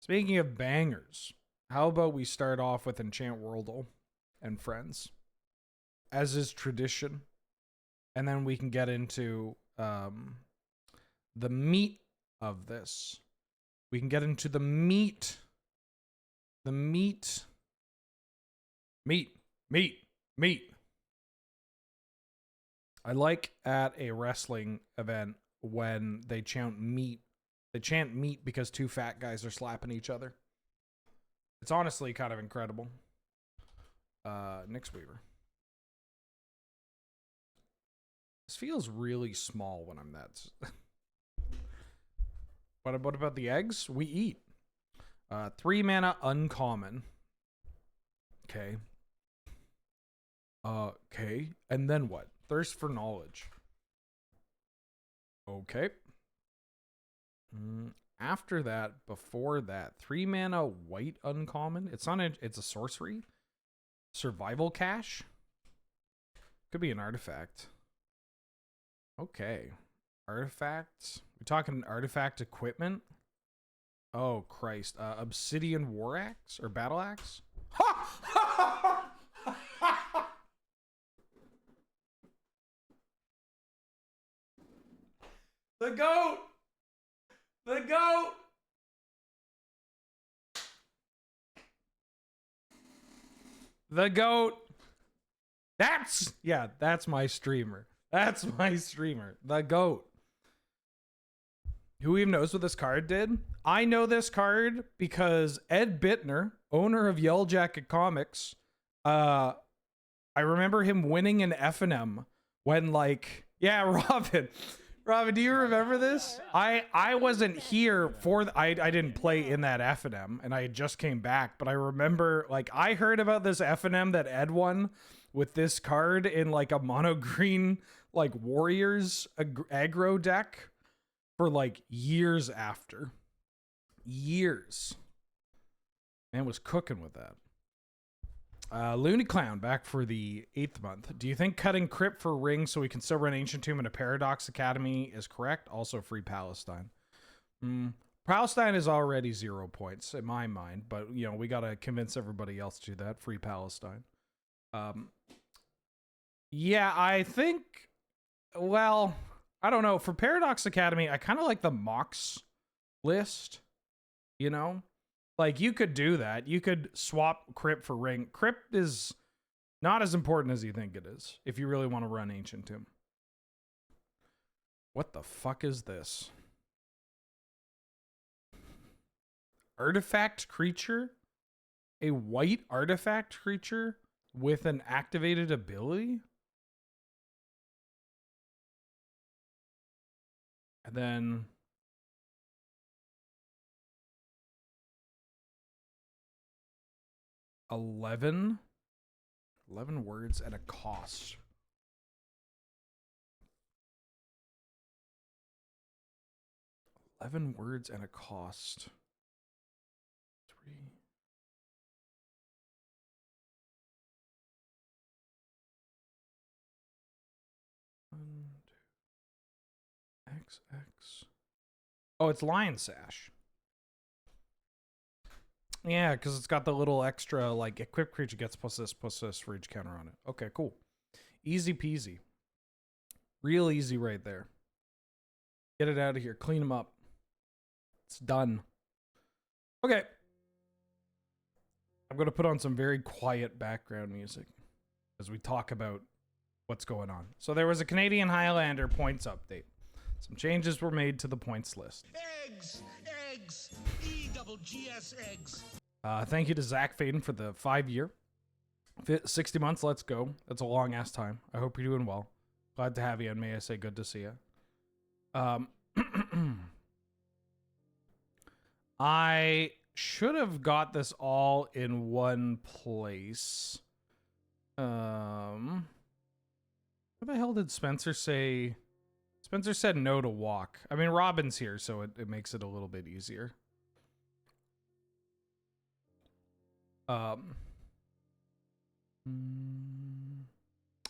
Speaking of bangers, how about we start off with Enchant Worldle and Friends, as is tradition, and then we can get into the meat of this. We can get into the meat. Meat. I like at a wrestling event when they chant meat. They chant meat because two fat guys are slapping each other. It's honestly kind of incredible. Nyx Weaver. This feels really small when I'm that. What about the eggs? We eat. 3 mana uncommon. Okay. Okay. And then what? Thirst for knowledge. Okay. After that, before that, 3 mana white uncommon. It's a sorcery. Survival cache. Could be an artifact. Okay. Artifacts. We're talking artifact equipment. Oh Christ. Obsidian war axe or battle axe. The goat. The goat. The goat. That's my streamer. That's my streamer. The goat. Who even knows what this card did? I know this card because Ed Bittner, owner of Yellow Jacket Comics, I remember him winning an F&M when Robin, do you remember this? I wasn't here for I didn't play in that F&M and I just came back, but I remember I heard about this F&M that Ed won with this card in a mono green Warriors aggro deck for years after. Years. Man was cooking with that. Looney Clown back for the 8th month. Do you think cutting Crypt for Ring so we can still run Ancient Tomb and a Paradox Academy is correct? Also free Palestine. Palestine is already 0 points in my mind, but we gotta convince everybody else to do that. Free Palestine. Yeah, I think, well, I don't know. For Paradox Academy, I kind of like the Mox list, you could do that. You could swap Crypt for Ring. Crypt is not as important as you think it is if you really want to run Ancient Tomb. What the fuck is this? Artifact creature? A white artifact creature with an activated ability? And then 11 words at a cost. 11 words at a cost. 3. XX. Oh, it's Lion Sash. Yeah, because it's got the little extra, equipped creature gets +this for each counter on it. Okay, cool. Easy peasy. Real easy right there. Get it out of here. Clean them up. It's done. Okay. I'm going to put on some very quiet background music as we talk about what's going on. So there was a Canadian Highlander points update. Some changes were made to the points list. Eggs! EGGS eggs! Thank you to Zach Faden for the 5-year. 60 months, let's go. That's a long-ass time. I hope you're doing well. Glad to have you, and may I say good to see you. I should have got this all in one place. What the hell did Spencer say? Spencer said no to walk. I mean, Robin's here, so it makes it a little bit easier.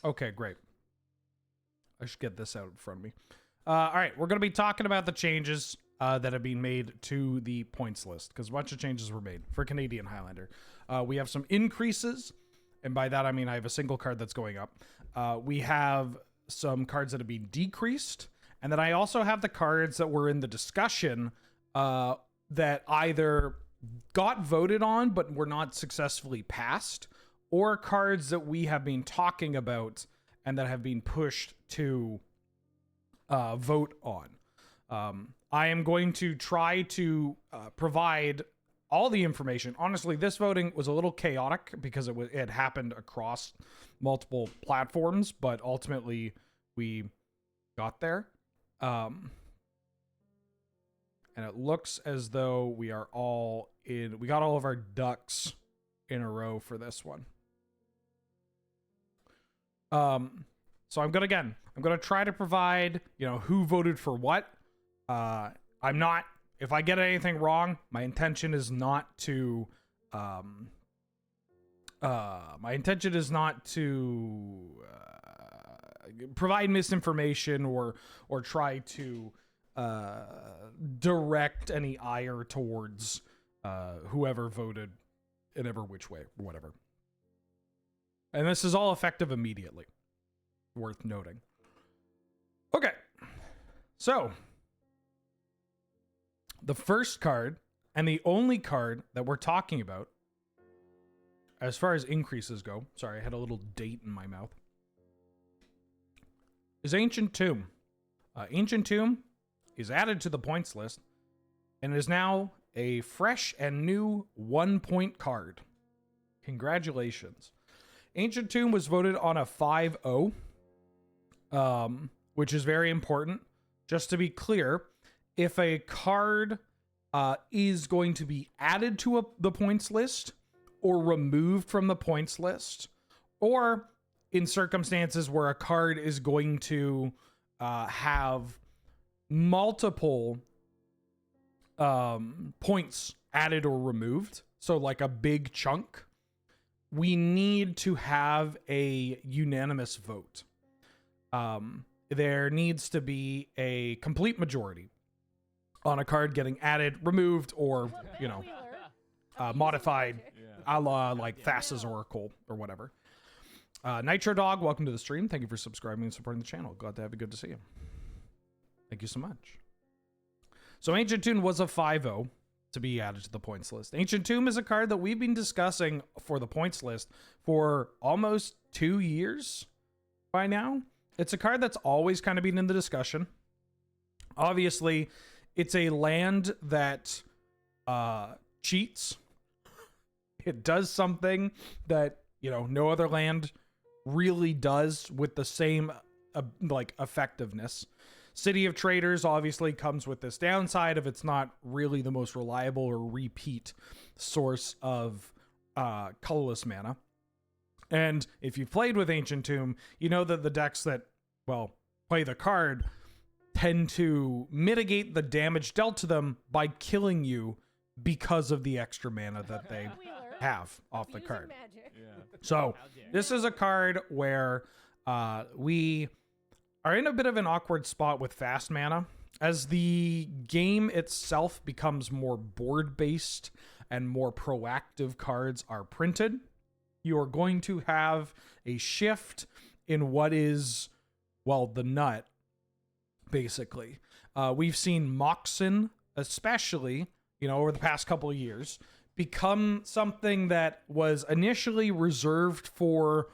Okay, great. I should get this out in front of me. All right, we're going to be talking about the changes. that have been made to the points list, because a bunch of changes were made for Canadian Highlander. We have some increases, and by that I mean I have a single card that's going up. We have some cards that have been decreased, and then I also have the cards that were in the discussion that either got voted on but were not successfully passed, or cards that we have been talking about and that have been pushed to vote on. I am going to try to provide all the information. Honestly, this voting was a little chaotic because it happened across multiple platforms, but ultimately we got there. And it looks as though we got all of our ducks in a row for this one. So I'm gonna try to provide, who voted for what. If I get anything wrong, my intention is not to provide misinformation or try to direct any ire towards whoever voted in ever which way or whatever. And this is all effective immediately. Worth noting. Okay. So the first card and the only card that we're talking about as far as increases go, sorry, I had a little date in my mouth, is Ancient Tomb. Ancient Tomb is added to the points list and is now a fresh and new 1-point card. Congratulations. Ancient Tomb was voted on a 5-0, which is very important. Just to be clear, if a card is going to be added to the points list or removed from the points list, or in circumstances where a card is going to have multiple points added or removed, so like a big chunk, we need to have a unanimous vote. There needs to be a complete majority on a card getting added, removed, or, modified, a la like Thassa's Oracle or whatever. Nitro Dog, welcome to the stream. Thank you for subscribing and supporting the channel. Glad to have you. Good to see you. Thank you so much. So Ancient Tomb was a 5-0 to be added to the points list. Ancient Tomb is a card that we've been discussing for the points list for almost 2 years by now. It's a card that's always kind of been in the discussion. Obviously, it's a land that cheats. It does something that, no other land really does with the same effectiveness. City of Traders obviously comes with this downside of it's not really the most reliable or repeat source of colorless mana. And if you've played with Ancient Tomb, you know that the decks that, play the card tend to mitigate the damage dealt to them by killing you because of the extra mana that they have off the card. So this is a card where we are in a bit of an awkward spot with fast mana. As the game itself becomes more board-based and more proactive cards are printed, you are going to have a shift in what is, the nut, basically. We've seen Moxen, especially, over the past couple of years, become something that was initially reserved for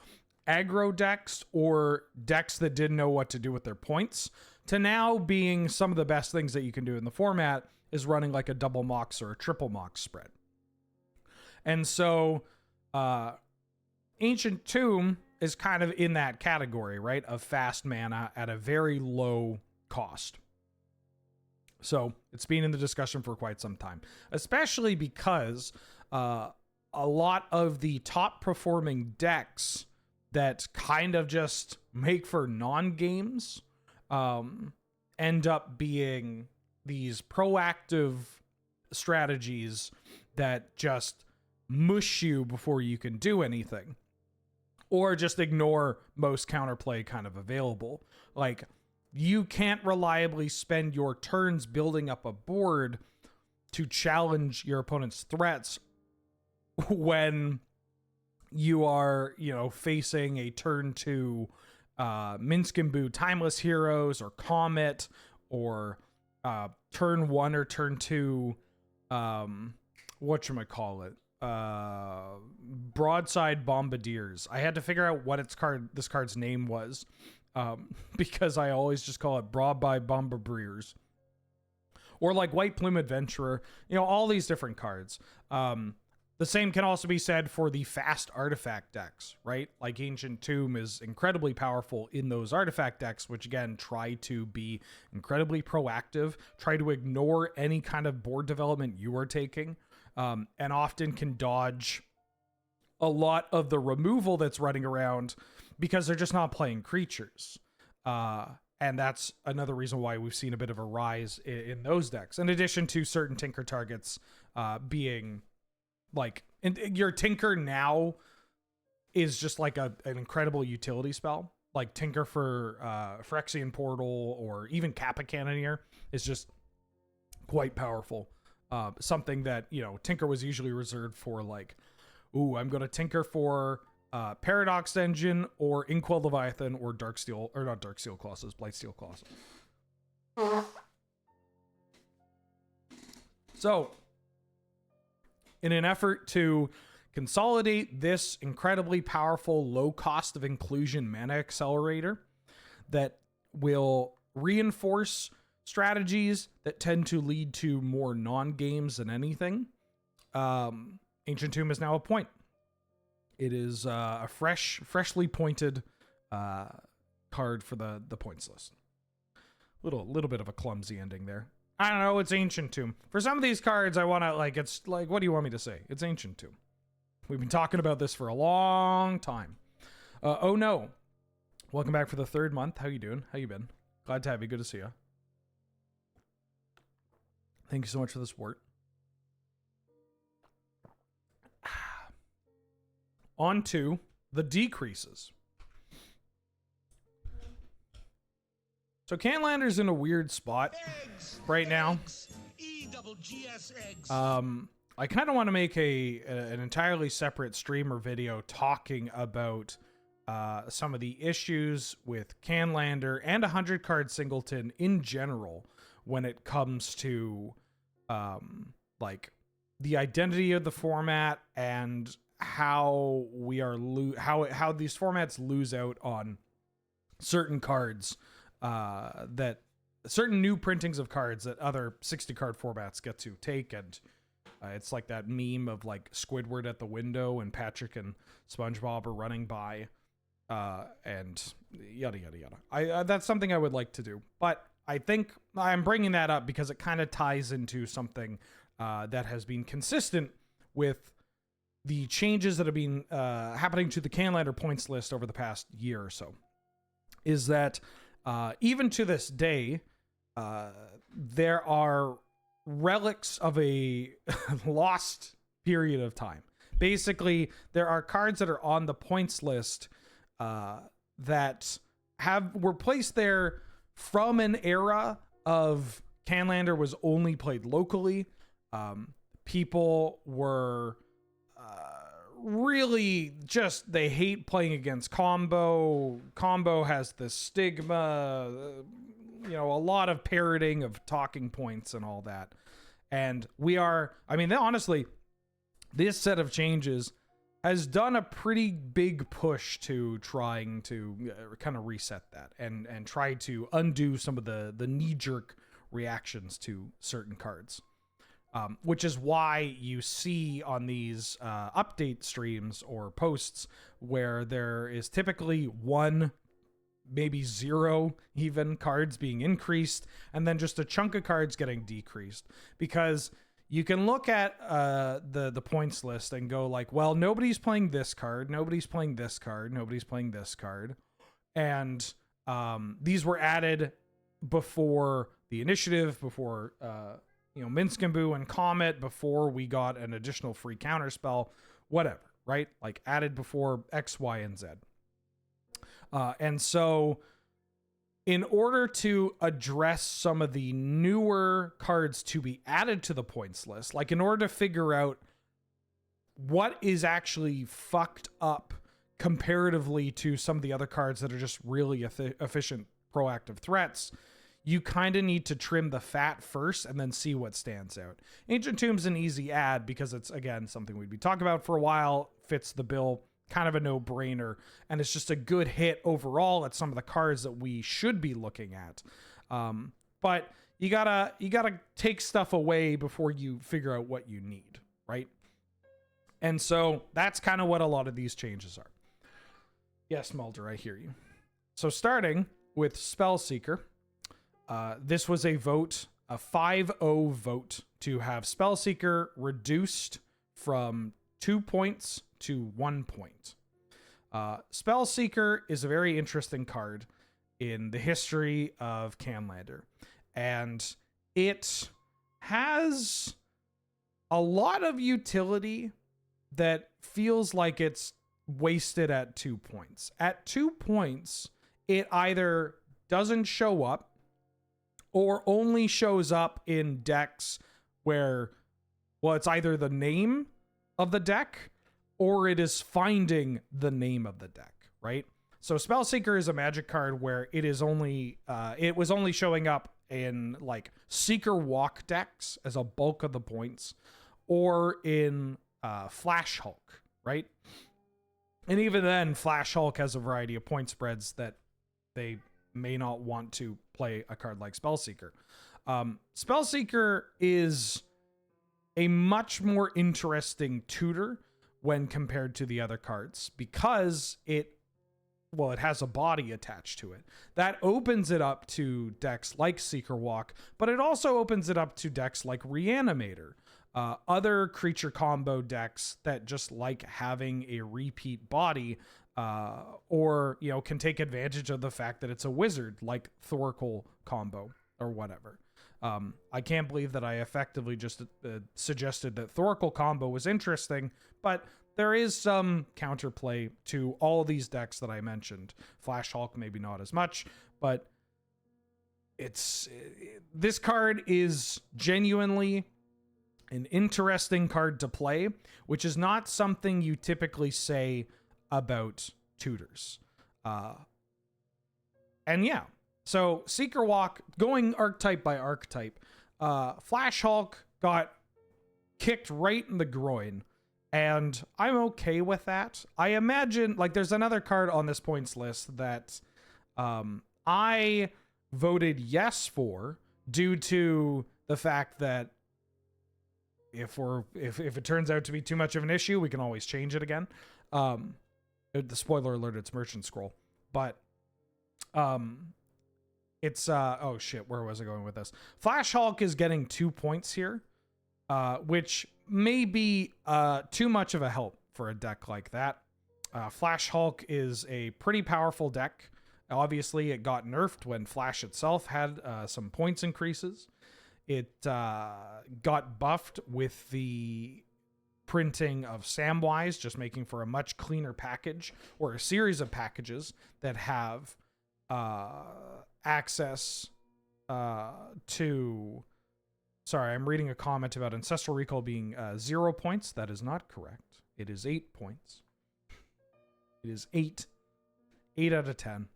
aggro decks or decks that didn't know what to do with their points, to now being some of the best things that you can do in the format is running like a double Mox or a triple Mox spread. And so Ancient Tomb is kind of in that category, right, of fast mana at a very low cost. So it's been in the discussion for quite some time, especially because a lot of the top performing decks that kind of just make for non-games end up being these proactive strategies that just mush you before you can do anything, or just ignore most counterplay kind of available. Like you can't reliably spend your turns building up a board to challenge your opponent's threats when you are, facing a turn 2 Minskimbu Timeless Heroes or Comet, or turn 1 or turn 2 whatchamacallit, Broadside Bombardiers. I had to figure out what this card's name was, because I always just call it Broadside Bombardiers. Or like White Plume Adventurer, all these different cards. The same can also be said for the fast artifact decks, right? Like Ancient Tomb is incredibly powerful in those artifact decks, which again, try to be incredibly proactive, try to ignore any kind of board development you are taking, and often can dodge a lot of the removal that's running around because they're just not playing creatures. And that's another reason why we've seen a bit of a rise in those decks, in addition to certain Tinker targets being... like, your Tinker now is just like an incredible utility spell. Like Tinker for Phyrexian Portal, or even Kappa Cannoneer is just quite powerful. Something that, Tinker was usually reserved for, like, ooh, I'm going to Tinker for Paradox Engine or Inkwell Leviathan or Darksteel, or not Darksteel Colossus, Blightsteel Colossus. So, in an effort to consolidate this incredibly powerful low cost of inclusion mana accelerator that will reinforce strategies that tend to lead to more non-games than anything, Ancient Tomb is now a point. It is a freshly pointed card for the points list. Little bit of a clumsy ending there. I don't know, it's Ancient Tomb. For some of these cards, I want to, it's like, what do you want me to say? It's Ancient Tomb. We've been talking about this for a long time. Oh no. Welcome back for the 3rd month. How you doing? How you been? Glad to have you. Good to see you. Thank you so much for the support. On to the decreases. So Canlander's in a weird spot right now. I kind of want to make an entirely separate stream or video talking about some of the issues with Canlander and 100 card singleton in general when it comes to like the identity of the format and how we are how these formats lose out on certain cards, that certain new printings of cards that other 60 card formats get to take. And it's like that meme of like Squidward at the window and Patrick and SpongeBob are running by, and yada yada yada. That's something I would like to do, but I think I'm bringing that up because it kind of ties into something that has been consistent with the changes that have been happening to the Canlander points list over the past year or so. Is that even to this day, there are relics of a lost period of time. Basically, there are cards that are on the points list that were placed there from an era of Canlander was only played locally. People were really just, they hate playing against combo. Combo has this stigma, a lot of parroting of talking points and all that. And honestly, this set of changes has done a pretty big push to trying to kind of reset that and try to undo some of the knee-jerk reactions to certain cards. Which is why you see on these update streams or posts where there is typically 1, maybe 0 even cards being increased, and then just a chunk of cards getting decreased. Because you can look at the points list and go like, well, nobody's playing this card, nobody's playing this card, nobody's playing this card. And these were added before the initiative, before... Minskimbu and Comet, before we got an additional free counterspell, whatever, right? Like added before X, Y, and Z. And so in order to address some of the newer cards to be added to the points list, like in order to figure out what is actually fucked up comparatively to some of the other cards that are just really efficient proactive threats, you kind of need to trim the fat first and then see what stands out. Ancient Tomb's an easy add because it's, again, something we'd be talking about for a while, fits the bill, kind of a no-brainer, and it's just a good hit overall at some of the cards that we should be looking at. But you gotta take stuff away before you figure out what you need, right? And so that's kind of what a lot of these changes are. Yes, Mulder, I hear you. So starting with Spellseeker, this was a vote, a 5-0 vote to have Spellseeker reduced from 2 points to 1 point. Spellseeker is a very interesting card in the history of Canlander, and it has a lot of utility that feels like it's wasted at 2 points. At 2 points, it either doesn't show up or only shows up in decks where, well, it's either the name of the deck or it is finding the name of the deck, right? So Spellseeker is a Magic card where it is only, it was only showing up in like Seeker Walk decks as a bulk of the points, or in Flash Hulk, right? And even then, Flash Hulk has a variety of point spreads that they may not want to play a card like Spellseeker. Spellseeker is a much more interesting tutor when compared to the other cards because it has a body attached to it. That opens it up to decks like Seeker Walk, but it also opens it up to decks like Reanimator. Other creature combo decks that just like having a repeat body, or, you know, can take advantage of the fact that it's a wizard, like Thoracle combo or whatever. I can't believe that I effectively just suggested that Thoracle combo was interesting, but there is some counterplay to all of these decks that I mentioned. Flash Hulk, maybe not as much, but this card is genuinely an interesting card to play, which is not something you typically say about tutors. And yeah, so Seeker Walk, going archetype by archetype, Flash Hulk got kicked right in the groin, and I'm okay with that. I imagine, like, there's another card on this points list that I voted yes for due to the fact that if it turns out to be too much of an issue, we can always change it again. The spoiler alert, it's Merchant Scroll, but it's oh shit, where was I going with this? Flash Hulk is getting 2 points here, which may be too much of a help for a deck like that. Flash Hulk is a pretty powerful deck. Obviously, it got nerfed when Flash itself had some points increases. It got buffed with the printing of Samwise, just making for a much cleaner package, or a series of packages that have access to... Sorry, I'm reading a comment about Ancestral Recall being 0 points. That is not correct. It is 8 points. It is 8. 8 out of 10.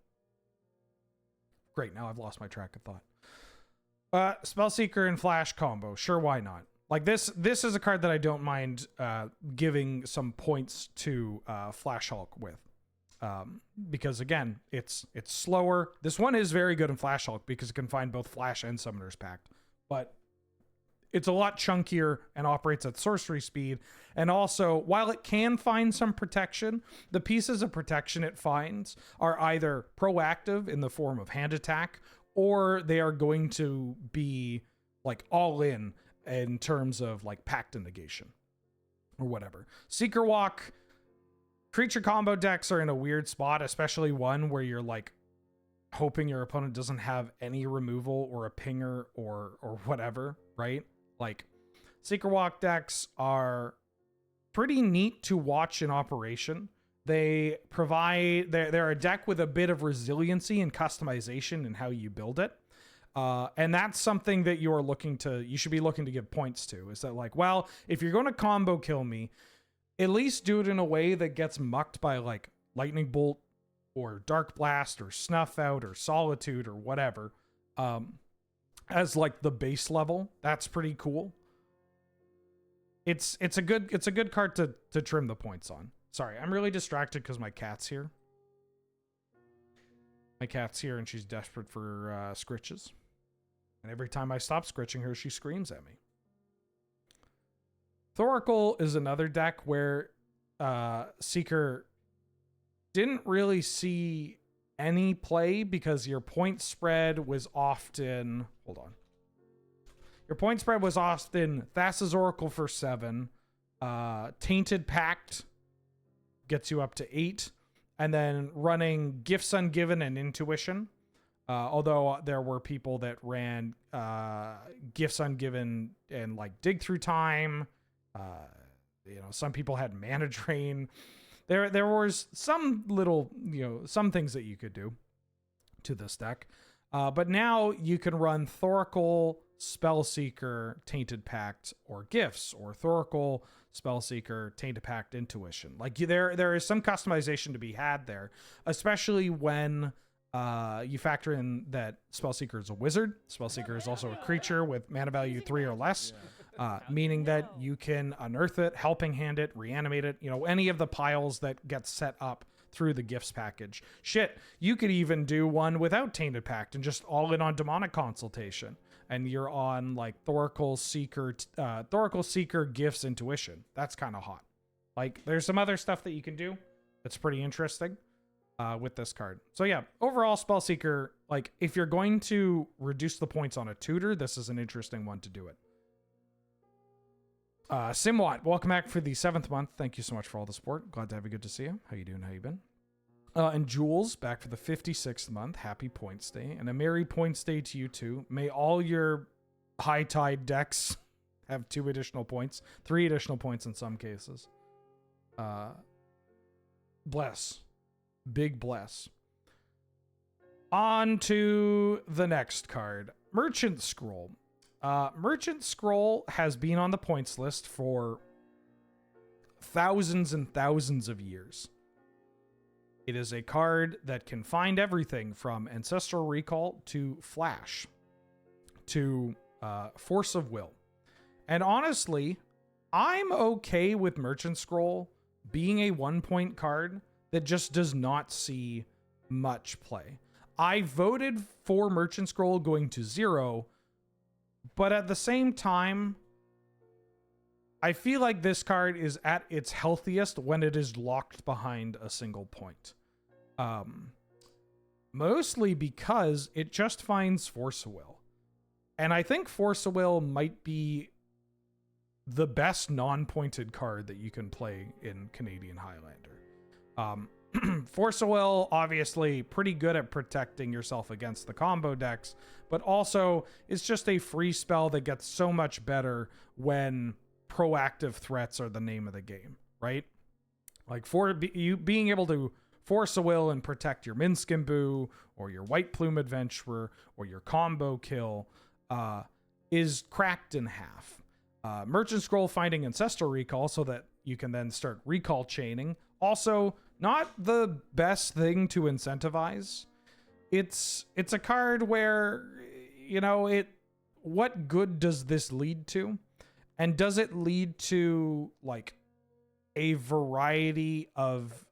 Great, now I've lost my track of thought. Spellseeker and Flash combo. Sure, why not? Like, this is a card that I don't mind giving some points to Flash Hulk with. Because, again, it's slower. This one is very good in Flash Hulk because it can find both Flash and Summoner's Pact. But it's a lot chunkier and operates at sorcery speed. And also, while it can find some protection, the pieces of protection it finds are either proactive in the form of hand attack, or they are going to be like all in terms of like pact and negation or whatever. Seeker Walk, creature combo decks are in a weird spot, especially one where you're like hoping your opponent doesn't have any removal or a pinger or whatever, right? Like, Seeker Walk decks are pretty neat to watch in operation. They provide, they're a deck with a bit of resiliency and customization in how you build it. And that's something that you should be looking to give points to, is that like, well, if you're going to combo kill me, at least do it in a way that gets mucked by like lightning bolt or dark blast or snuff out or solitude or whatever. As like the base level, that's pretty cool. It's a good card to trim the points on. Sorry, I'm really distracted because my cat's here. My cat's here and she's desperate for scritches. And every time I stop scritching her, she screams at me. Thoracle is another deck where Seeker didn't really see any play because your point spread was often... Hold on. Your point spread was often Thassa's Oracle for 7. Tainted Pact gets you up to 8. And then running Gifts Ungiven and Intuition. Although there were people that ran Gifts Ungiven and like Dig Through Time. Some people had Mana Drain. There was some little, some things that you could do to this deck. But now you can run Thoracle, Spellseeker, Tainted Pact, or Gifts, or Thoracle, Spellseeker, Tainted Pact, Intuition. Like there is some customization to be had there, especially when you factor in that Spellseeker is a wizard. Spellseeker is also a creature with mana value 3 or less. Meaning that you can unearth it, helping hand it, reanimate it, any of the piles that get set up through the gifts package. Shit, you could even do one without Tainted Pact and just all in on Demonic Consultation. And you're on like Thoracle Seeker, Gifts, Intuition. That's kind of hot. Like there's some other stuff that you can do that's pretty interesting with this card. So yeah, overall Spellseeker, like if you're going to reduce the points on a tutor, this is an interesting one to do it. Simwat, welcome back for the 7th month. Thank you so much for all the support. Glad to have you. Good to see you. How you doing? How you been? And Jules, back for the 56th month. Happy Points Day. And a merry Points Day to you too. May all your High Tide decks have 2 additional points. 3 additional points in some cases. Bless. Big bless. On to the next card. Merchant Scroll. Merchant Scroll has been on the points list for thousands and thousands of years. It is a card that can find everything from Ancestral Recall to Flash to Force of Will. And honestly, I'm okay with Merchant Scroll being a 1-point card that just does not see much play. I voted for Merchant Scroll going to 0, but at the same time, I feel like this card is at its healthiest when it is locked behind a single point. Mostly because it just finds Force of Will. And I think Force of Will might be the best non-pointed card that you can play in Canadian Highlander. Force of Will, obviously pretty good at protecting yourself against the combo decks, but also it's just a free spell that gets so much better when proactive threats are the name of the game, right? Like you being able to Force of Will and protect your Minskimbu or your White Plume Adventurer or your combo kill is cracked in half. Merchant Scroll finding Ancestral Recall so that you can then start recall chaining. Also, not the best thing to incentivize. It's a card where, what good does this lead to? And does it lead to like a variety of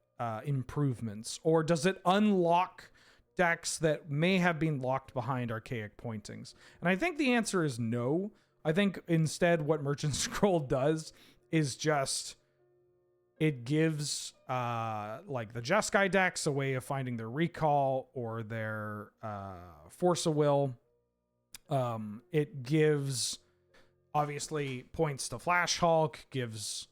improvements? Or does it unlock decks that may have been locked behind archaic pointings? And I think the answer is no. I think instead what Merchant Scroll does is just it gives like the Jeskai decks a way of finding their recall or their Force of Will. It gives obviously points to Flash Hulk, gives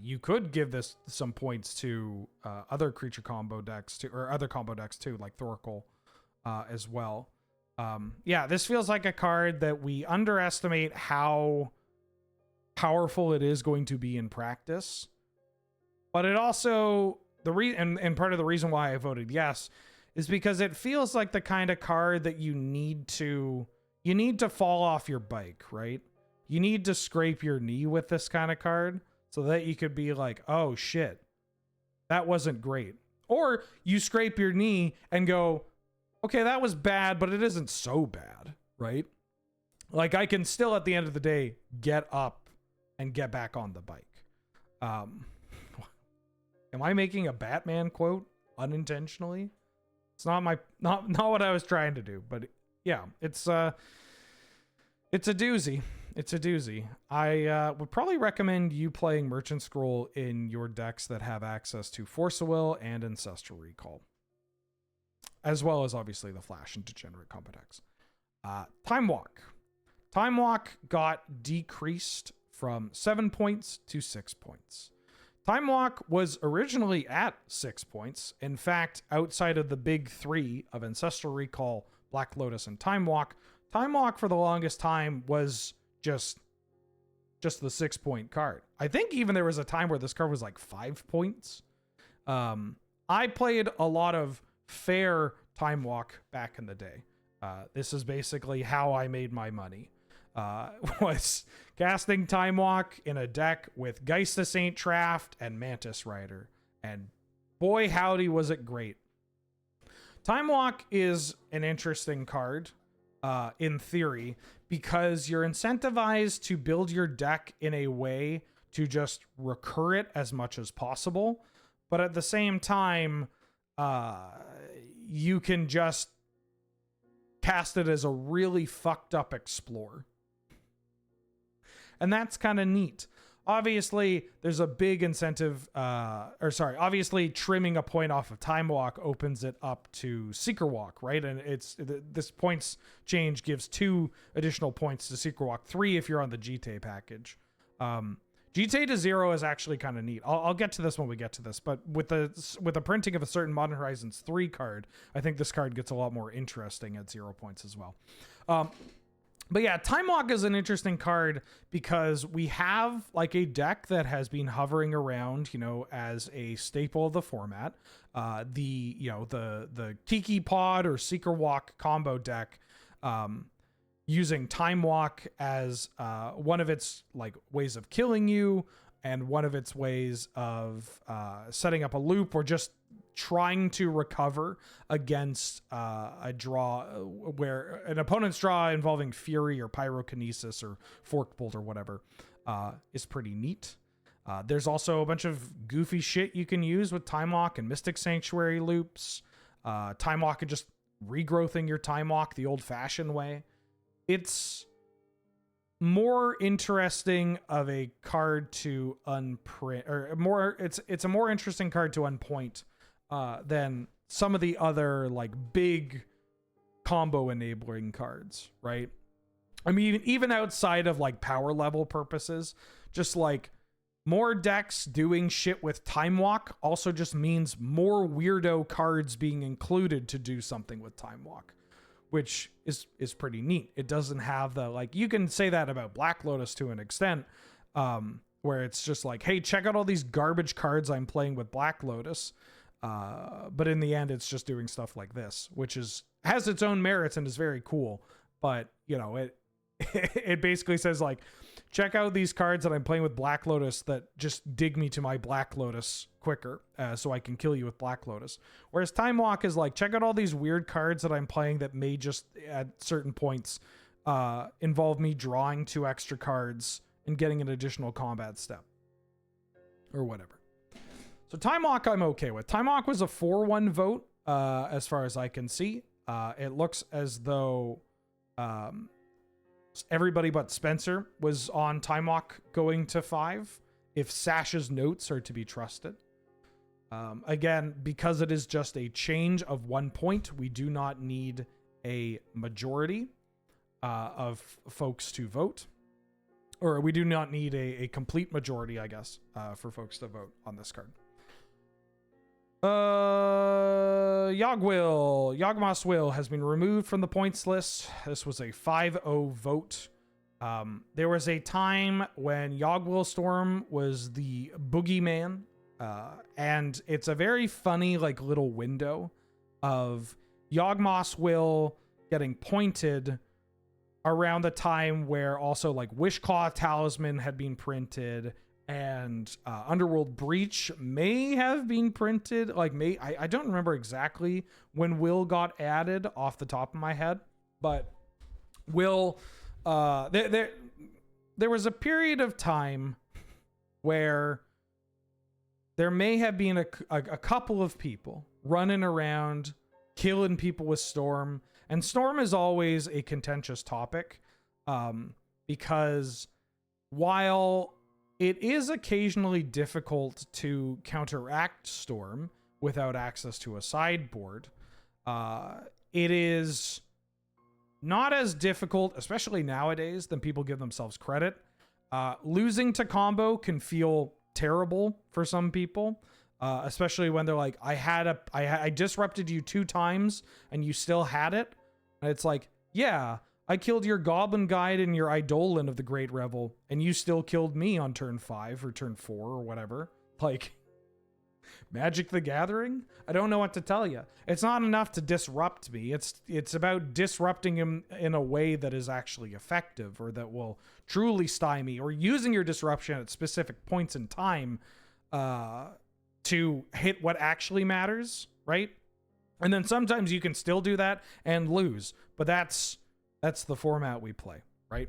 you could give this some points to other creature combo decks too, or other combo decks too, like Thoracle as well. Yeah, this feels like a card that we underestimate how powerful it is going to be in practice. But it also, and part of the reason why I voted yes is because it feels like the kind of card that you need to fall off your bike, right? You need to scrape your knee with this kind of card so that you could be like, oh shit, that wasn't great. Or you scrape your knee and go, okay, that was bad, but it isn't so bad, right? Like I can still at the end of the day get up and get back on the bike. Am I making a Batman quote unintentionally? It's not what I was trying to do, but yeah, it's a doozy. It's a doozy. I would probably recommend you playing Merchant Scroll in your decks that have access to Force of Will and Ancestral Recall, as well as obviously the Flash and Degenerate combo decks. Time Walk. Time Walk got decreased from 7 points to 6 points. Time Walk was originally at 6 points. In fact, outside of the big three of Ancestral Recall, Black Lotus, and Time Walk for the longest time was just the 6 point card. I think even there was a time where this card was like 5 points. I played a lot of fair Time Walk back in the day. This is basically how I made my money. Was casting Time Walk in a deck with Geist of Saint Traft and Mantis Rider. And boy, howdy, was it great. Time Walk is an interesting card, in theory, because you're incentivized to build your deck in a way to just recur it as much as possible. But at the same time, you can just cast it as a really fucked up explore. And that's kind of neat. Obviously, there's a big incentive, obviously trimming a point off of Time Walk opens it up to Seeker Walk, right? And this points change gives 2 additional points to Seeker Walk, 3 if you're on the Jitte package. Jitte to 0 is actually kind of neat. I'll get to this when we get to this, but with the printing of a certain Modern Horizons 3 card, I think this card gets a lot more interesting at 0 points as well. But yeah, Time Walk is an interesting card because we have like a deck that has been hovering around, as a staple of the format. The Kiki Pod or Seeker Walk combo deck, using Time Walk as one of its like ways of killing you and one of its ways of setting up a loop or just trying to recover against a draw where an opponent's draw involving Fury or Pyrokinesis or Forked Bolt or whatever is pretty neat. There's also a bunch of goofy shit you can use with Time Walk and Mystic Sanctuary loops. Time Walk and just regrowthing your Time Walk the old-fashioned way. It's more interesting of a card to unprint, or more. It's a more interesting card to unpoint than some of the other like big combo enabling cards, right? I mean, even outside of like power level purposes, just like more decks doing shit with Time Walk also just means more weirdo cards being included to do something with Time Walk, which is pretty neat. It doesn't have the, like, you can say that about Black Lotus to an extent, where it's just like, hey, check out all these garbage cards I'm playing with Black Lotus. But in the end, it's just doing stuff like this, which has its own merits and is very cool. But, it basically says like, check out these cards that I'm playing with Black Lotus that just dig me to my Black Lotus quicker, so I can kill you with Black Lotus. Whereas Time Walk is like, check out all these weird cards that I'm playing that may just at certain points involve me drawing 2 extra cards and getting an additional combat step or whatever. So Time Walk I'm okay with. Time Walk was a 4-1 vote, as far as I can see. It looks as though everybody but Spencer was on Time Walk going to 5, if Sash's notes are to be trusted. Again, because it is just a change of 1 point, we do not need a majority of folks to vote. Or we do not need a complete majority, I guess, for folks to vote on this card. Yawgmoth's Will has been removed from the points list. This was a 5-0 vote. There was a time when Yawgmoth Storm was the boogeyman And it's a very funny like little window of Yawgmoth's will getting pointed around the time where also like Wishclaw Talisman had been printed, and Underworld Breach may have been printed. Like I don't remember exactly when will got added off the top of my head, but will there was a period of time where there may have been a couple of people running around killing people with Storm. And Storm is always a contentious topic, because while it is occasionally difficult to counteract Storm without access to a sideboard, it is not as difficult, especially nowadays, than people give themselves credit. Losing to combo can feel terrible for some people, especially when they're like, I disrupted you 2 times and you still had it. And it's like, yeah, I killed your Goblin Guide and your Eidolon of the Great Revel, and you still killed me on turn 5 or turn 4 or whatever. Like, Magic the Gathering? I don't know what to tell you. It's not enough to disrupt me. It's about disrupting him in a way that is actually effective, or that will truly stymie, or using your disruption at specific points in time to hit what actually matters, right? And then sometimes you can still do that and lose, but that's the format we play, right?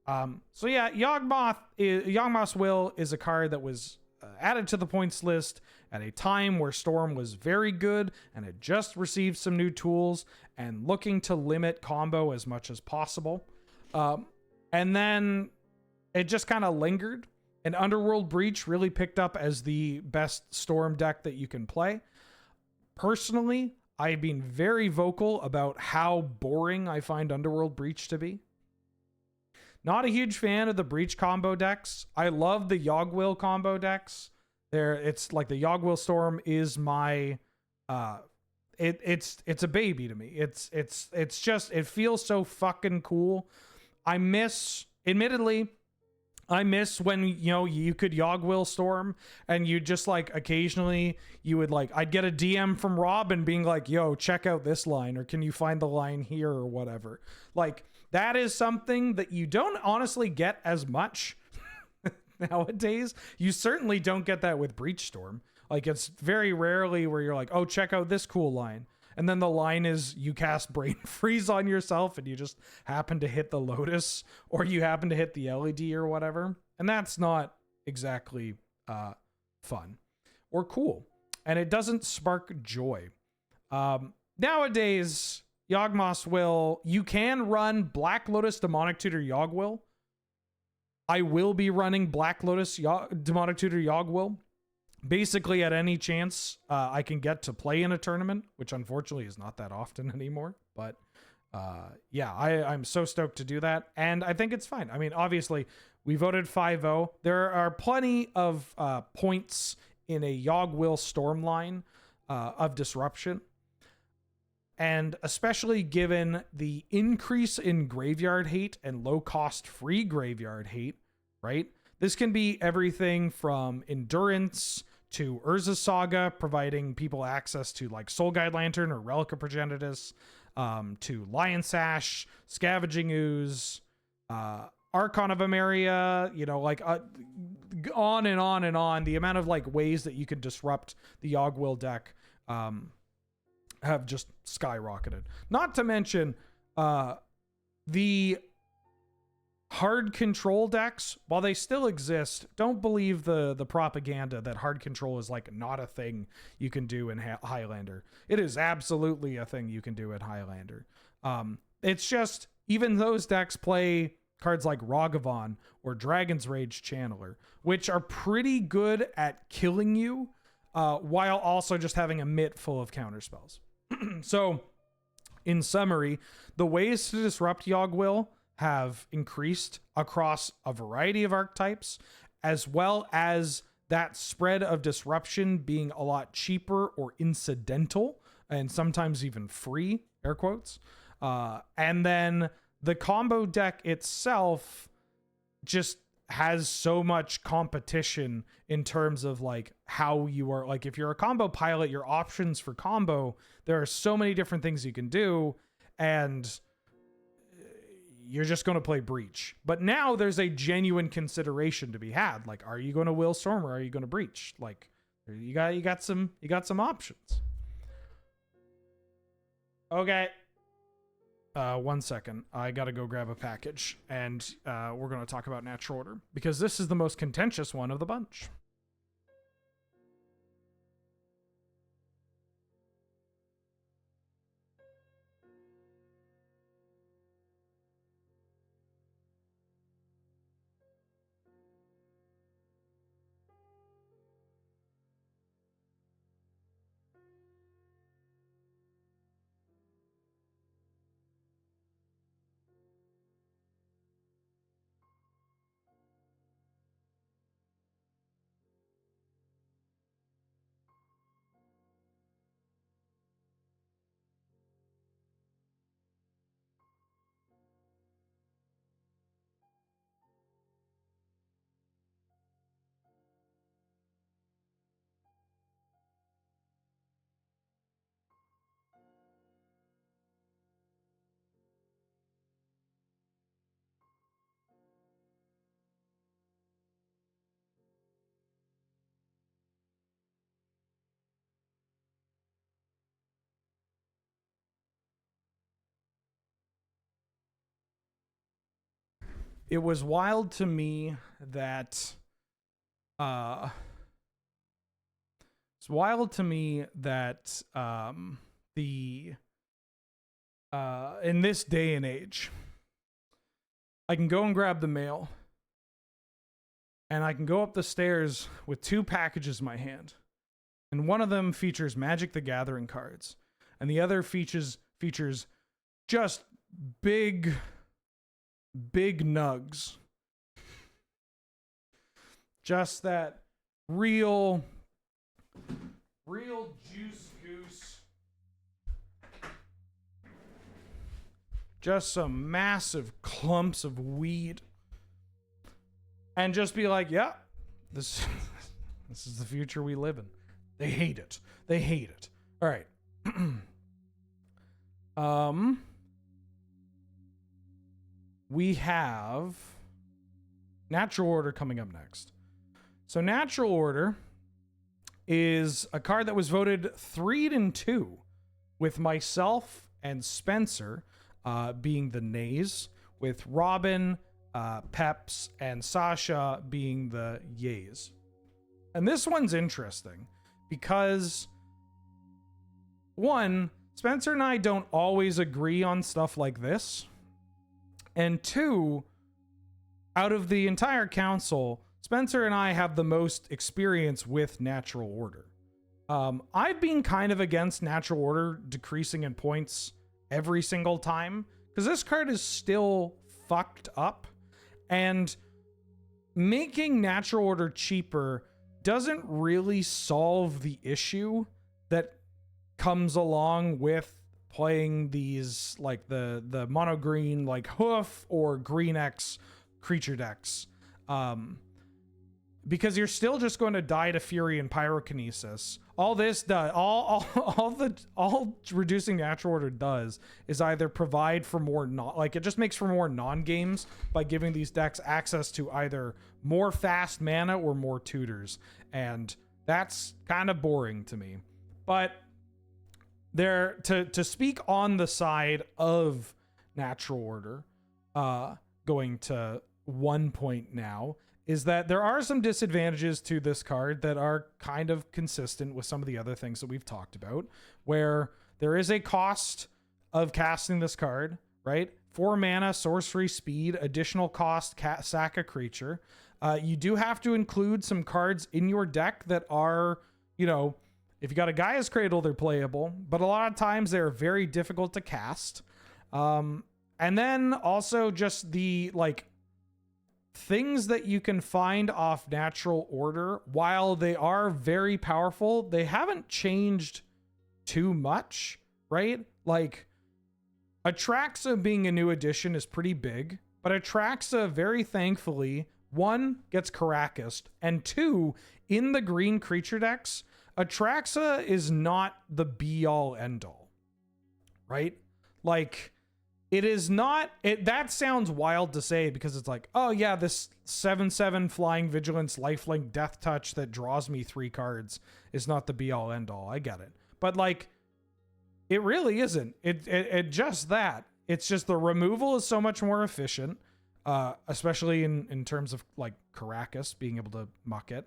So yeah, Yawgmoth's Will is a card that was added to the points list at a time where Storm was very good and had just received some new tools and looking to limit combo as much as possible. And then it just kind of lingered, and Underworld Breach really picked up as the best Storm deck that you can play. Personally, I've been very vocal about how boring I find Underworld Breach to be. Not a huge fan of the Breach combo decks. I love the Yawgwill combo decks. It's like the Yawgwill Storm is my it's a baby to me. It's just, it feels so fucking cool. Admittedly, I miss when, you know, you could Yawgwill Storm and you just like occasionally you would like, I'd get a DM from Robin being like, yo, check out this line, or can you find the line here or whatever. Like, that is something that you don't honestly get as much nowadays. You certainly don't get that with Breach Storm. Like, it's very rarely where you're like, oh, check out this cool line. And then the line is you cast Brain Freeze on yourself and you just happen to hit the Lotus, or you happen to hit the LED or whatever. And that's not exactly fun or cool. And it doesn't spark joy. Nowadays, Yawgmoth's Will, you can run Black Lotus Demonic Tutor Yawgwill. I will be running Black Lotus Demonic Tutor Yawgwill basically at any chance I can get to play in a tournament, which unfortunately is not that often anymore. But yeah, I'm so stoked to do that. And I think it's fine. I mean, obviously, we voted 5-0. There are plenty of points in a Yawgwill Storm line of disruption. And especially given the increase in graveyard hate and low-cost free graveyard hate, right? This can be everything from Endurance to Urza Saga, providing people access to like Soul Guide Lantern or Relic of Progenitus, to Lion Sash, Scavenging Ooze, Archon of Emeria, you know, like on and on and on. The amount of like ways that you can disrupt the Yawgwill deck have just skyrocketed. Not to mention the hard control decks, while they still exist, don't believe the propaganda that hard control is like not a thing you can do in Highlander. It is absolutely a thing you can do at Highlander. It's just, even those decks play cards like Ragavan or Dragon's Rage Channeler, which are pretty good at killing you while also just having a mitt full of counterspells. So, in summary, the ways to disrupt Yawgwill have increased across a variety of archetypes, as well as that spread of disruption being a lot cheaper or incidental, and sometimes even free, air quotes. And then the combo deck itself just has so much competition in terms of like how you are, like if you're a combo pilot, your options for combo, there are so many different things you can do, and you're just going to play Breach. But now there's a genuine consideration to be had. Like, are you going to Will Storm or are you going to Breach? Like, you got some options. Okay. 1 second. I got to go grab a package, and we're going to talk about Natural Order because this is the most contentious one of the bunch. It was wild to me that the in this day and age, I can go and grab the mail, and I can go up the stairs with 2 packages in my hand, and one of them features Magic the Gathering cards, and the other features just big nugs. Just that real juice goose. Just some massive clumps of weed. And just be like, yeah, this is the future we live in. They hate it. They hate it. All right. We have Natural Order coming up next. So Natural Order is a card that was voted 3-2, with myself and Spencer being the nays, with Robin, Peps, and Sasha being the yays. And this one's interesting because, one, Spencer and I don't always agree on stuff like this. And 2, out of the entire council, Spencer and I have the most experience with Natural Order. I've been kind of against Natural Order decreasing in points every single time, because this card is still fucked up, and making Natural Order cheaper doesn't really solve the issue that comes along with playing these, like the mono green like Hoof or Green X creature decks, because you're still just going to die to Fury and Pyrokinesis. All this does, all reducing Natural Order does is either provide for more it just makes for more non-games by giving these decks access to either more fast mana or more tutors, and that's kind of boring to me. But there, to speak on the side of Natural Order, going to 1 point now, is that there are some disadvantages to this card that are kind of consistent with some of the other things that we've talked about, where there is a cost of casting this card, right? 4 mana, sorcery, speed, additional cost, sack a creature. You do have to include some cards in your deck that are, you know, if you got a Gaia's Cradle, they're playable, but a lot of times they're very difficult to cast. And then also just the, like, things that you can find off Natural Order, while they are very powerful, they haven't changed too much, right? Like, Atraxa being a new addition is pretty big, but Atraxa, very thankfully, one, gets Karakas, and two, in the green creature decks, Atraxa is not the be-all, end-all, right? Like, it is not... that sounds wild to say because it's like, oh yeah, this 7/7 Flying Vigilance Lifelink Death Touch that draws me 3 cards is not the be-all, end-all. I get it. But, like, it really isn't. It just that. It's just the removal is so much more efficient, especially in terms of, like, Karakas being able to muck it.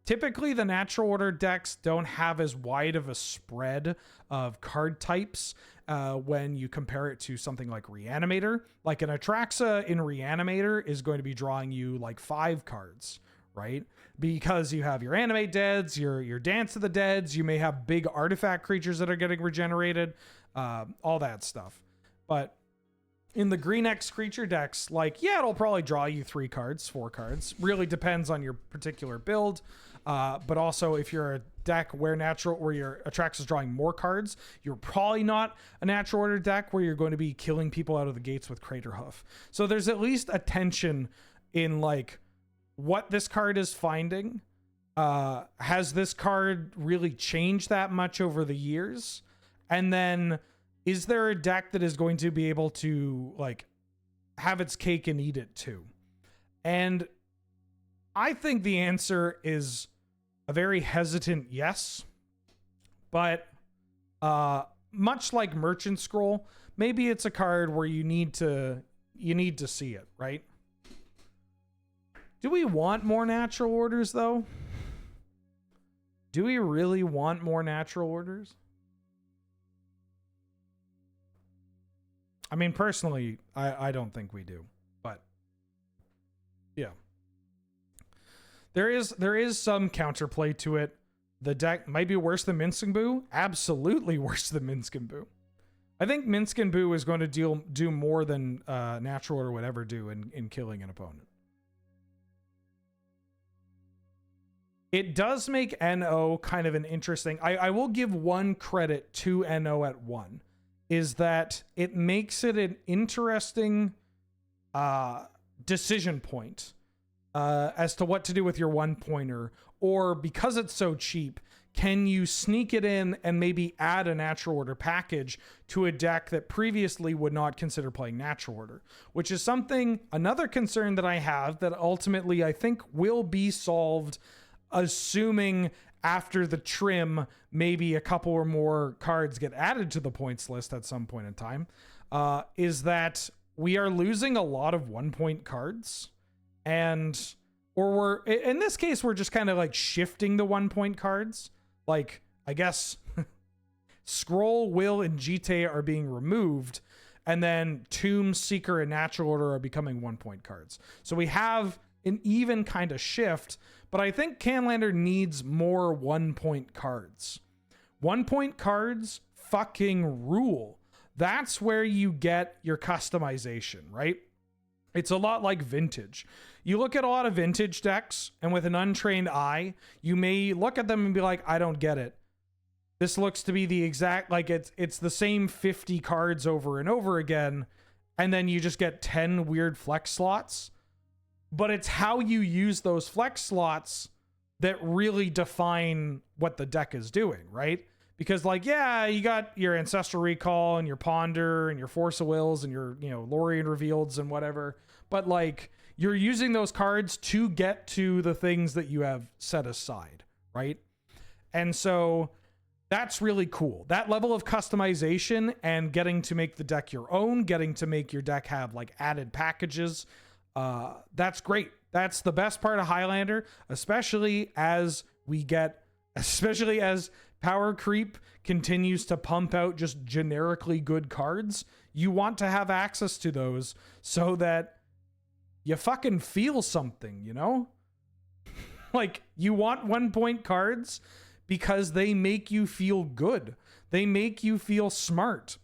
Typically, the natural order decks don't have as wide of a spread of card types when you compare it to something like Reanimator. Like an Atraxa in Reanimator is going to be drawing you like 5 cards, right? Because you have your Animate Deads, your Dance of the Deads, you may have big artifact creatures that are getting regenerated, all that stuff. But in the Green X creature decks, like, yeah, it'll probably draw you 3 cards, 4 cards. Really depends on your particular build. But also, if you're a deck where your Atraxa is drawing more cards, you're probably not a natural order deck where you're going to be killing people out of the gates with Craterhoof. So there's at least a tension in, like, what this card is finding. Has this card really changed that much over the years? And then, is there a deck that is going to be able to, like, have its cake and eat it too? And I think the answer is a very hesitant yes. But much like Merchant Scroll, maybe it's a card where you need to see it, right? Do we want more natural orders, though? Do we really want more natural orders? I mean, personally, I don't think we do, but yeah. There is some counterplay to it. The deck might be worse than Minsk and Boo. Absolutely worse than Minsk and Boo. I think Minsk and Boo is going to do more than Natural Order would ever do in killing an opponent. It does make NO kind of an interesting... I will give one credit to NO at 1. Is that it makes it an interesting decision point as to what to do with your 1-pointer, or because it's so cheap, can you sneak it in and maybe add a natural order package to a deck that previously would not consider playing natural order, which is another concern that I have that ultimately I think will be solved, assuming after the trim, maybe a couple or more cards get added to the points list at some point in time, is that we are losing a lot of 1-point cards. Or in this case, we're just kind of like shifting the 1-point cards. Like, I guess Scroll, Will, and Jitte are being removed, and then Tomb, Seeker, and Natural Order are becoming 1-point cards. So we have an even kind of shift, but I think Canlander needs more 1-point cards. 1-point cards fucking rule. That's where you get your customization, right? It's a lot like Vintage. You look at a lot of Vintage decks, and with an untrained eye, you may look at them and be like, I don't get it. This looks to be the exact, like, it's the same 50 cards over and over again, and then you just get 10 weird flex slots. But it's how you use those flex slots that really define what the deck is doing, right? Because, like, yeah, you got your Ancestral Recall and your Ponder and your Force of Wills and your, Lorien Revealeds and whatever. But, like, you're using those cards to get to the things that you have set aside, right? And so that's really cool. That level of customization and getting to make the deck your own, getting to make your deck have, like, added packages, that's great. That's the best part of Highlander, especially as power creep continues to pump out just generically good cards. You want to have access to those so that you fucking feel something, Like, you want 1-point cards because they make you feel good. They make you feel smart.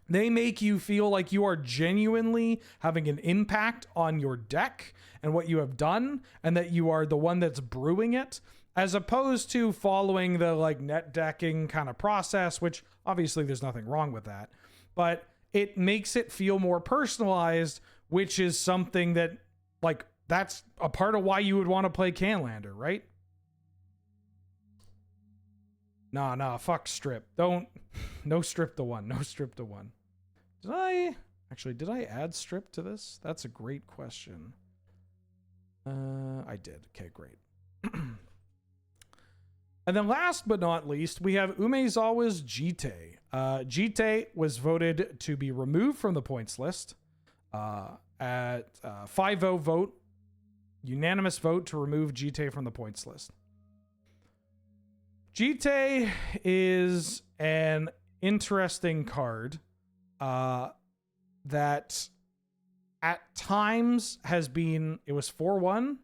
They make you feel like you are genuinely having an impact on your deck and what you have done, and that you are the one that's brewing it, as opposed to following the, like, net decking kind of process, which obviously there's nothing wrong with that, but it makes it feel more personalized, which is something that, like, that's a part of why you would want to play Canlander, right? Nah, fuck strip. Don't, no strip to 1, no strip to 1. Did I add strip to this? That's a great question. I did. Okay, great. And then last but not least, we have Umezawa's Jitte. Jitte was voted to be removed from the points list at 5-0 vote, unanimous vote to remove Jitte from the points list. Jitte is an interesting card that at times has been, it was 4-1.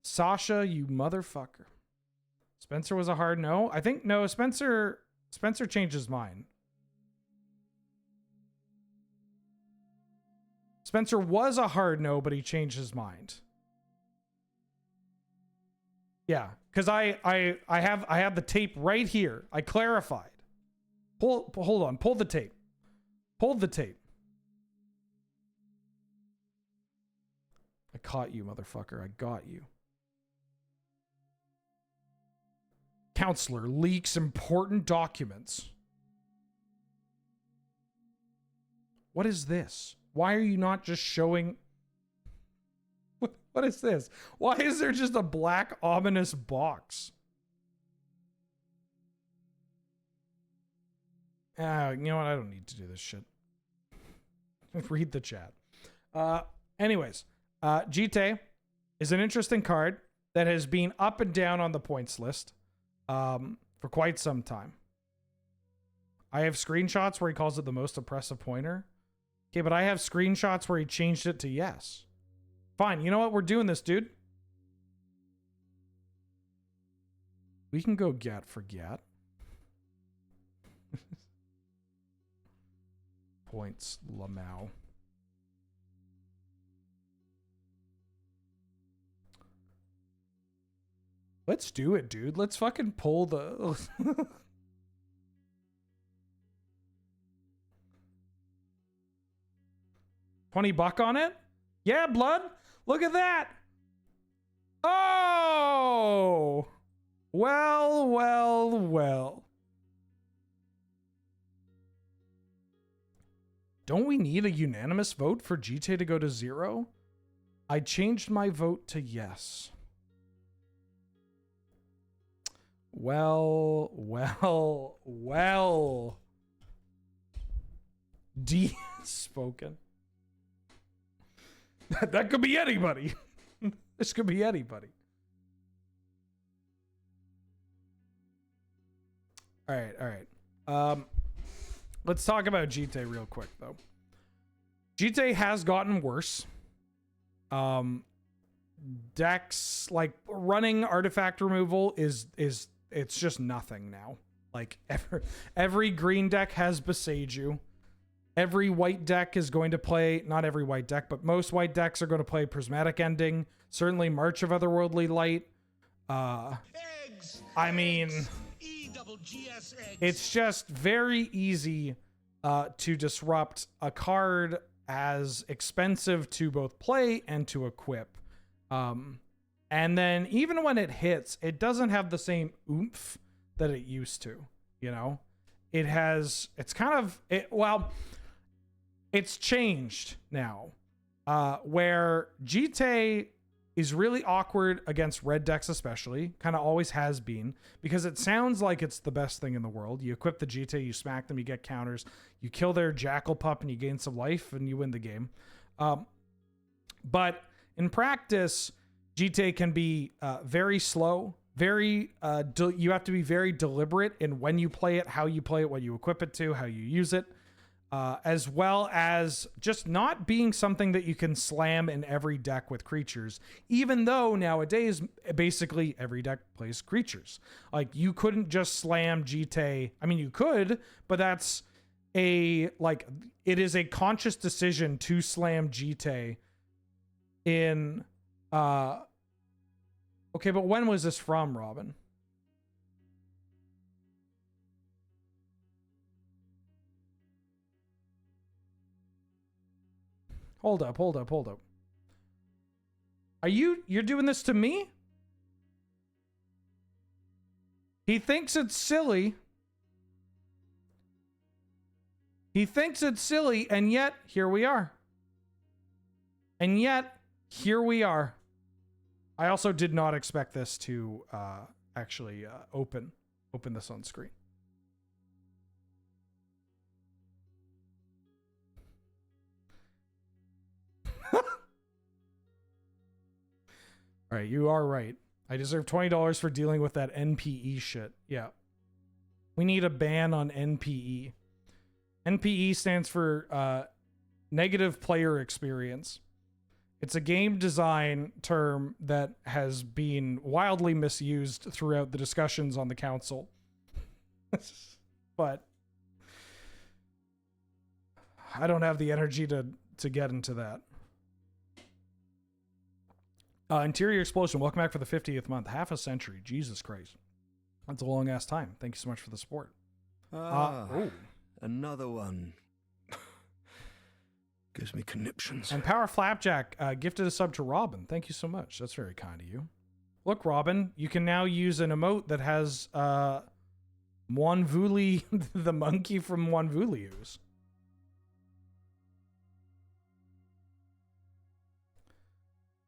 Sasha, you motherfucker. Spencer was a hard no. I think, no, Spencer changed his mind. Spencer was a hard no, but he changed his mind. Yeah, because I have the tape right here. I clarified. Hold on, pull the tape. Pull the tape. I caught you, motherfucker. I got you. Counselor leaks important documents. What is this? Why are you not just showing... What is this? Why is there just a black ominous box? You know what? I don't need to do this shit. Read the chat. Anyways, Jitte is an interesting card that has been up and down on the points list for quite some time. I have screenshots where he calls it the most oppressive pointer. Okay, but I have screenshots where he changed it to yes. Fine, you know what? We're doing this, dude. We can go get forget. Points, Lamau. Let's do it, dude. Let's fucking pull the... $20 on it? Yeah, blood. Look at that. Oh! Well. Don't we need a unanimous vote for Jitte to go to 0? I changed my vote to yes. Well. D spoken. That could be anybody. This could be anybody. All right. Let's talk about Jitte real quick, though. Jitte has gotten worse. Decks, like, running artifact removal is it's just nothing now. Like, every green deck has Beseiju. Every white deck is going to play, not every white deck, but most white decks are going to play Prismatic Ending. Certainly March of Otherworldly Light. I mean, it's just very easy to disrupt a card as expensive to both play and to equip. And then even when it hits, it doesn't have the same oomph that it used to, you know? It's changed now, where Jitte is really awkward against red decks, especially, kind of always has been, because it sounds like it's the best thing in the world. You equip the Jitte, you smack them, you get counters, you kill their Jackal Pup, and you gain some life, and you win the game. But in practice, Jitte can be very slow, you have to be very deliberate in when you play it, how you play it, what you equip it to, how you use it. As well as just not being something that you can slam in every deck with creatures, even though nowadays basically every deck plays creatures. Like, you couldn't just slam Jitte. I mean, you could, but that's it is a conscious decision to slam Jitte in okay, but when was this from, Robin? Hold up. You're doing this to me? He thinks it's silly. He thinks it's silly, and yet here we are. And yet here we are. I also did not expect this to actually open this on screen. All right, you are right. I deserve $20 for dealing with that NPE shit. Yeah. We need a ban on NPE. NPE stands for negative player experience. It's a game design term that has been wildly misused throughout the discussions on the council. But I don't have the energy to get into that. Interior Explosion, welcome back for the 50th month. Half a century. Jesus Christ. That's a long ass time. Thank you so much for the support. Another one. Gives me conniptions. And Power Flapjack gifted a sub to Robin. Thank you so much. That's very kind of you. Look, Robin, you can now use an emote that has Mwanvuli, the monkey from Mwanvulius.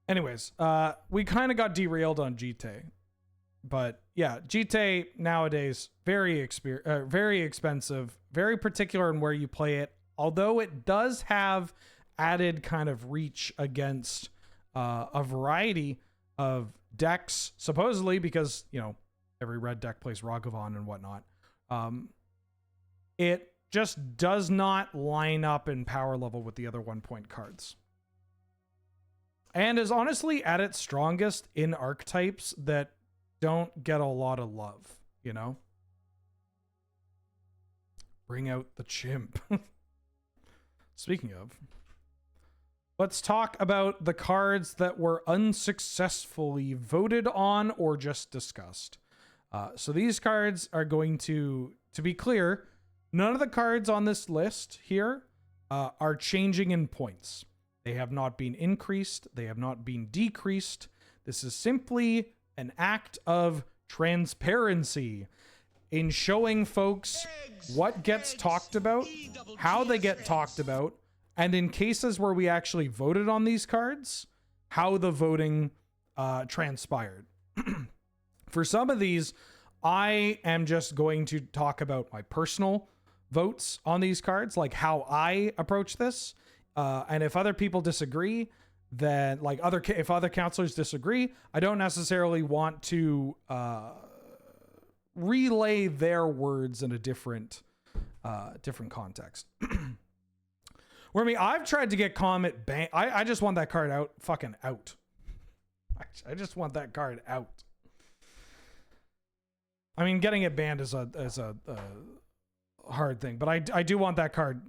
Anyways, we kind of got derailed on Jitte. But yeah, Jitte nowadays, very expensive, very particular in where you play it. Although it does have added kind of reach against a variety of decks, supposedly because, you know, every red deck plays Ragavan and whatnot. It just does not line up in power level with the other 1-point cards. And is honestly at its strongest in archetypes that don't get a lot of love, you know? Bring out the chimp. Speaking of, let's talk about the cards that were unsuccessfully voted on or just discussed. So these cards are going to be clear, none of the cards on this list here are changing in points. They have not been increased. They have not been decreased. This is simply an act of transparency in showing folks what gets talked about, how they get talked about, and in cases where we actually voted on these cards, how the voting transpired. For some of these, I am just going to talk about my personal votes on these cards, like how I approach this. And if other people disagree, then if other counselors disagree, I don't necessarily want to relay their words in a different context. I've tried to get Comet banned. I just want that card out, fucking out. I just want that card out. I mean, getting it banned is a hard thing, but I do want that card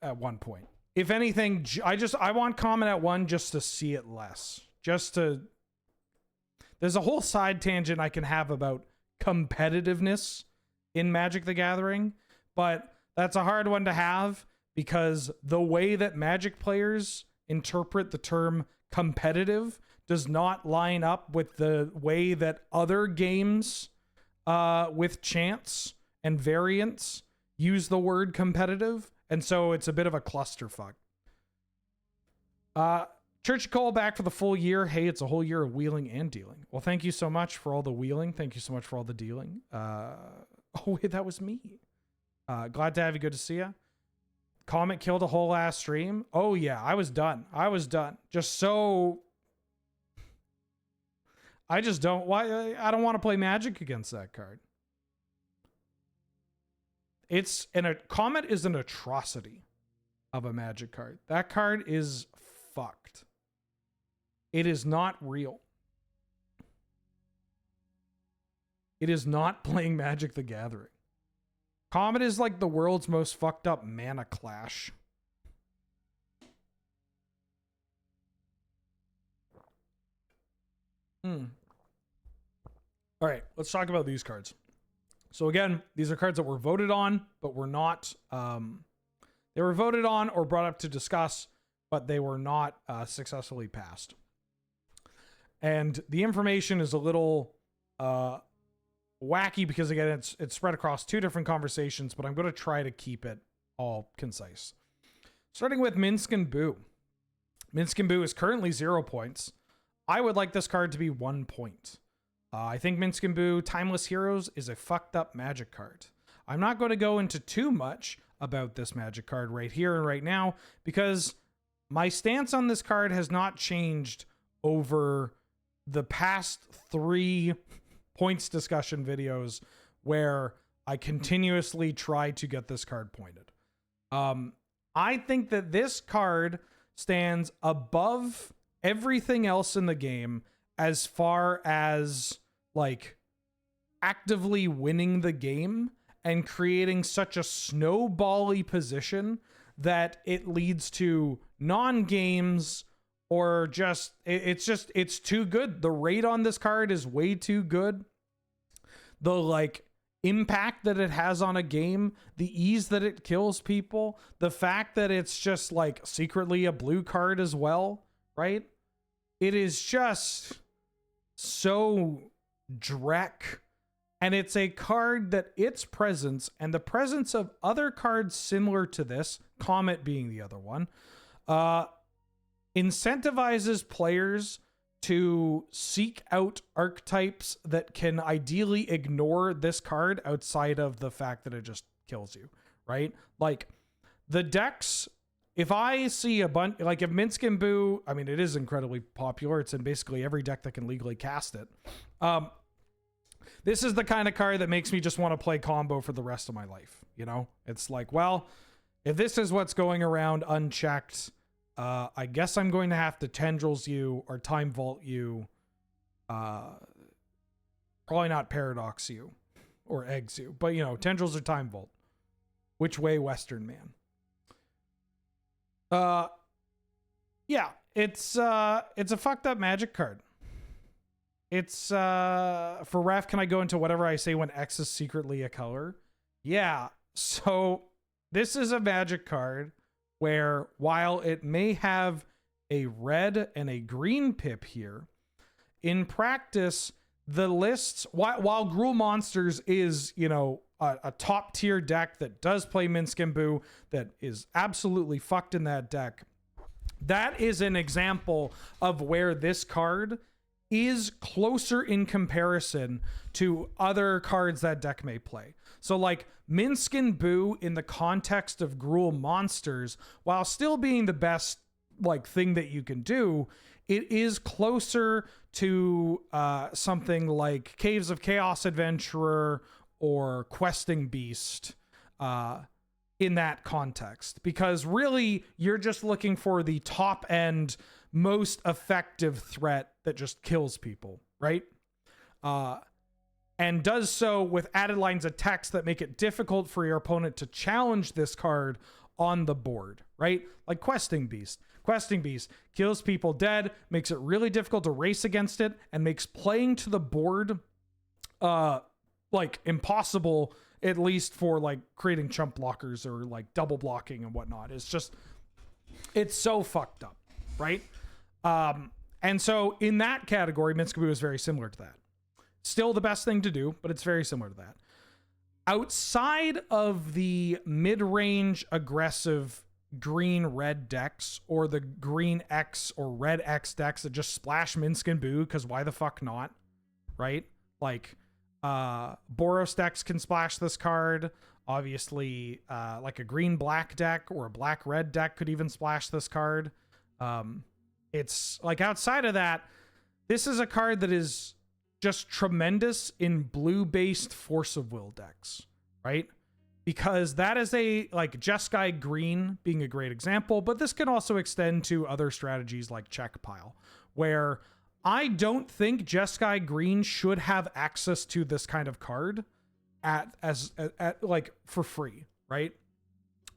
at one point. If anything, I want Comet at 1 just to see it less. There's a whole side tangent I can have about competitiveness in Magic the Gathering, but that's a hard one to have because the way that Magic players interpret the term competitive does not line up with the way that other games with chance and variance use the word competitive. And so it's a bit of a clusterfuck. Church of Cole back for the full year. Hey, it's a whole year of wheeling and dealing. Well, thank you so much for all the wheeling. Thank you so much for all the dealing. Oh, wait, that was me. Glad to have you. Good to see you. Comet killed a whole ass stream. Oh, yeah, I was done. Just so... I just don't... Why? I don't want to play Magic against that card. Comet is an atrocity of a Magic card. That card is fucked. It is not real. It is not playing Magic the Gathering. Comet is like the world's most fucked up mana clash. All right, let's talk about these cards. So again, these are cards that were voted on, but were not, they were voted on or brought up to discuss, but they were not successfully passed. And the information is a little wacky because, again, it's spread across 2 different conversations, but I'm going to try to keep it all concise. Starting with Minsk and Boo. Minsk and Boo is currently 0 points. I would like this card to be 1 point. I think Minsk and Boo Timeless Heroes is a fucked up Magic card. I'm not going to go into too much about this Magic card right here and right now because my stance on this card has not changed over the past 3 points discussion videos where I continuously try to get this card pointed. I think that this card stands above everything else in the game as far as like actively winning the game and creating such a snowbally position that it leads to non-games or just it's too good. The rate on this card is way too good. The like impact that it has on a game, the ease that it kills people, the fact that it's just like secretly a blue card as well, right? It is just so dreck. And it's a card that its presence and the presence of other cards similar to this, Comet being the other one, incentivizes players to seek out archetypes that can ideally ignore this card outside of the fact that it just kills you, right? Like the decks, if I see a bunch, like if Minsk and Boo, I mean, it is incredibly popular. It's in basically every deck that can legally cast it. This is the kind of card that makes me just want to play combo for the rest of my life. You know, it's like, well, if this is what's going around unchecked, I guess I'm going to have to Tendrils you or Time Vault you. Probably not Paradox you or Eggs you, but you know, Tendrils or Time Vault. Which way, Western man? Yeah, it's a fucked up Magic card. It's for ref, can I go into whatever I say when X is secretly a color? Yeah, so this is a Magic card where while it may have a red and a green pip here, in practice, the lists, while Gruul Monsters is, you know, a top tier deck that does play Minsk and Boo, that is absolutely fucked in that deck, that is an example of where this card is closer in comparison to other cards that deck may play. So like Minsk and Boo in the context of Gruul Monsters, while still being the best like thing that you can do, it is closer to something like Caves of Chaos Adventurer or Questing Beast in that context, because really you're just looking for the top end, most effective threat that just kills people, right? And does so with added lines of text that make it difficult for your opponent to challenge this card on the board, right? Like Questing Beast. Questing Beast kills people dead, makes it really difficult to race against it, and makes playing to the board like impossible, at least for like creating chump blockers or like double blocking and whatnot. It's just, it's so fucked up, right? And so in that category, Minsk and Boo is very similar to that. Still the best thing to do, but it's very similar to that. Outside of the mid-range aggressive green-red decks or the green X or red X decks that just splash Minsk and Boo, because why the fuck not, right? Like, Boros decks can splash this card. Obviously, like a green-black deck or a black-red deck could even splash this card. It's like outside of that, this is a card that is just tremendous in blue-based Force of Will decks, right? Because that is a, like, Jeskai Green being a great example, but this can also extend to other strategies like Check Pile, where I don't think Jeskai Green should have access to this kind of card at like for free, right?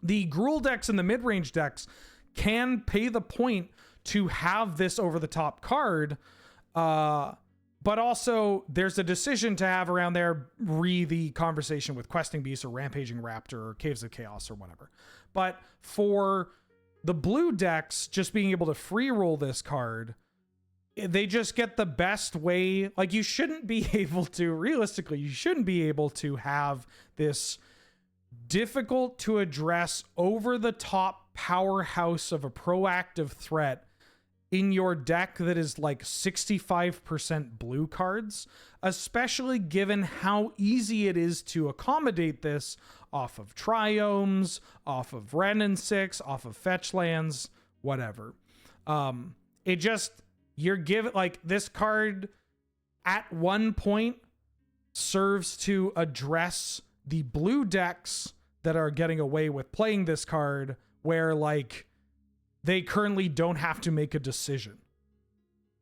The Gruul decks and the mid-range decks can pay the point to have this over-the-top card, but also there's a decision to have around there the conversation with Questing Beast or Rampaging Raptor or Caves of Chaos or whatever. But for the blue decks, just being able to free roll this card they just get the best way. Like, you shouldn't be able to, realistically, you shouldn't be able to have this difficult to address over the top powerhouse of a proactive threat in your deck that is like 65% blue cards, especially given how easy it is to accommodate this off of triomes, off of Ren and 6, off of fetch lands, whatever. It just, you're given, like, this card at one point serves to address the blue decks that are getting away with playing this card, where like they currently don't have to make a decision.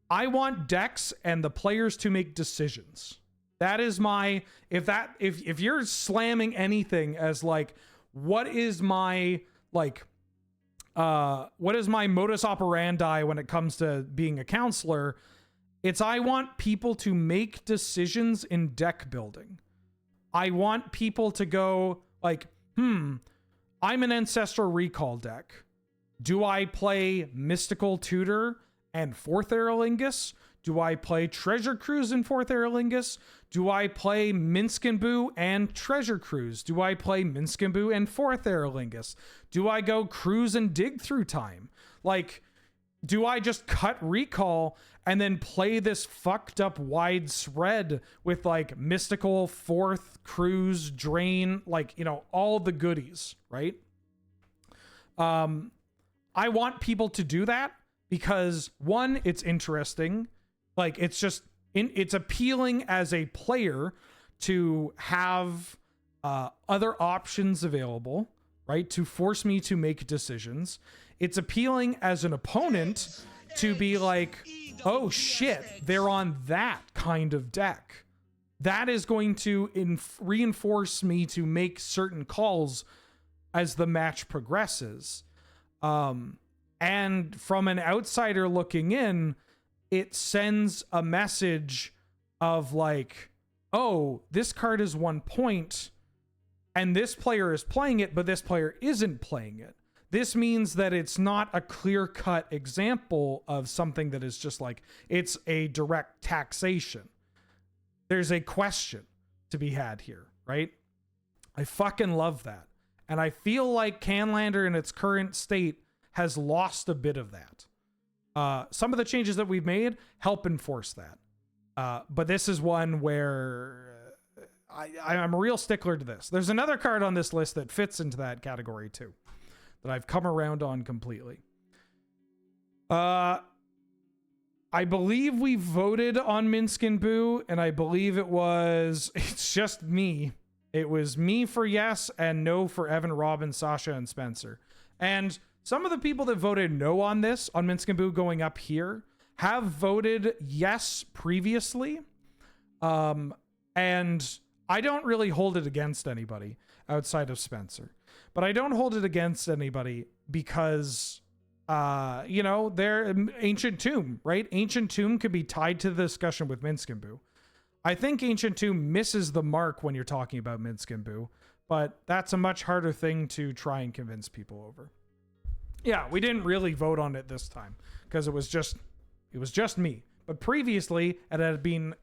I want decks and the players to make decisions. That is my, if you're slamming anything as like, what is my modus operandi when it comes to being a counselor? It's, I want people to make decisions in deck building. I want people to go like, I'm an Ancestral Recall deck. Do I play Mystical Tutor and 4th Aerolingus? Do I play Treasure Cruise and 4th Aerolingus? Do I play Minskenboo and Treasure Cruise? Do I play Minskenboo and 4th Aerolingus? Do I go Cruise and Dig Through Time? Like, do I just cut Recall and then play this fucked up wide spread with like Mystical, 4th, Cruise, Drain, like, you know, all the goodies, right? I want people to do that because, one, it's interesting. Like, it's just, it's appealing as a player to have other options available, right? To force me to make decisions. It's appealing as an opponent to be like, oh shit, they're on that kind of deck. That is going to reinforce me to make certain calls as the match progresses. And from an outsider looking in, it sends a message of like, oh, this card is 1 point and this player is playing it, but this player isn't playing it. This means that it's not a clear-cut example of something that is just like, it's a direct taxation. There's a question to be had here, right? I fucking love that. And I feel like Canlander in its current state has lost a bit of that. Some of the changes that we've made help enforce that. But this is one where I'm a real stickler to this. There's another card on this list that fits into that category too, that I've come around on completely. I believe we voted on Minskenboo, and I believe it's just me. It was me for yes and no for Evan, Robin, Sasha, and Spencer. And some of the people that voted no on this, on Minskenboo going up here, have voted yes previously. And I don't really hold it against anybody outside of Spencer. But I don't hold it against anybody because, they're Ancient Tomb, right? Ancient Tomb could be tied to the discussion with Minskenboo. I think Ancient Tomb misses the mark when you're talking about Minskenboo, but that's a much harder thing to try and convince people over. Yeah, we didn't really vote on it this time because it was just me. But previously, it had been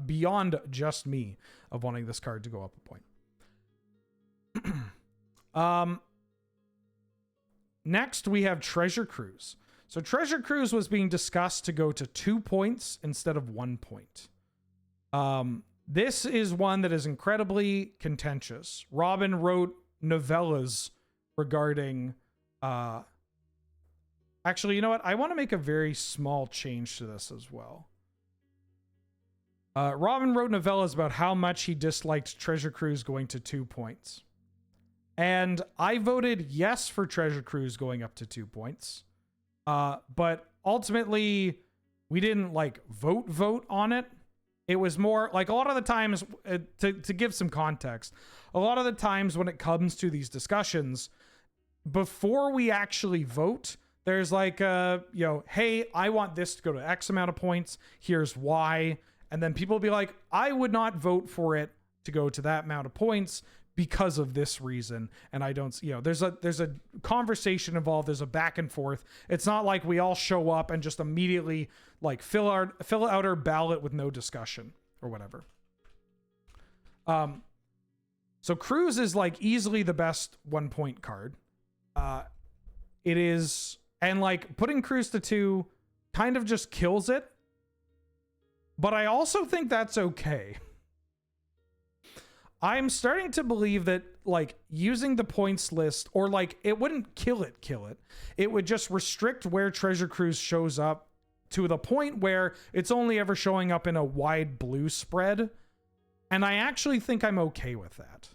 beyond just me of wanting this card to go up a point. Next, we have Treasure Cruise. So Treasure Cruise was being discussed to go to 2 points instead of 1 point. This is one that is incredibly contentious. Robin wrote novellas regarding... Actually, you know what? I want to make a very small change to this as well. Robin wrote novellas about how much he disliked Treasure Cruise going to 2 points. And I voted yes for Treasure Cruise going up to 2 points. But ultimately, we didn't vote on it. It was more like a lot of the times, to give some context, a lot of the times when it comes to these discussions, before we actually vote, there's like, hey, I want this to go to X amount of points. Here's why. And then people will be like, I would not vote for it to go to that amount of points because of this reason. And I don't, there's a conversation involved. There's a back and forth. It's not like we all show up and just immediately like fill out our ballot with no discussion or whatever. So Cruise is like easily the best 1-point card. It is, and like putting Cruise to 2 kind of just kills it. But I also think that's okay. I'm starting to believe that like using the points list, or like it wouldn't kill it. It would just restrict where Treasure Cruise shows up to the point where it's only ever showing up in a wide blue spread. And I actually think I'm okay with that.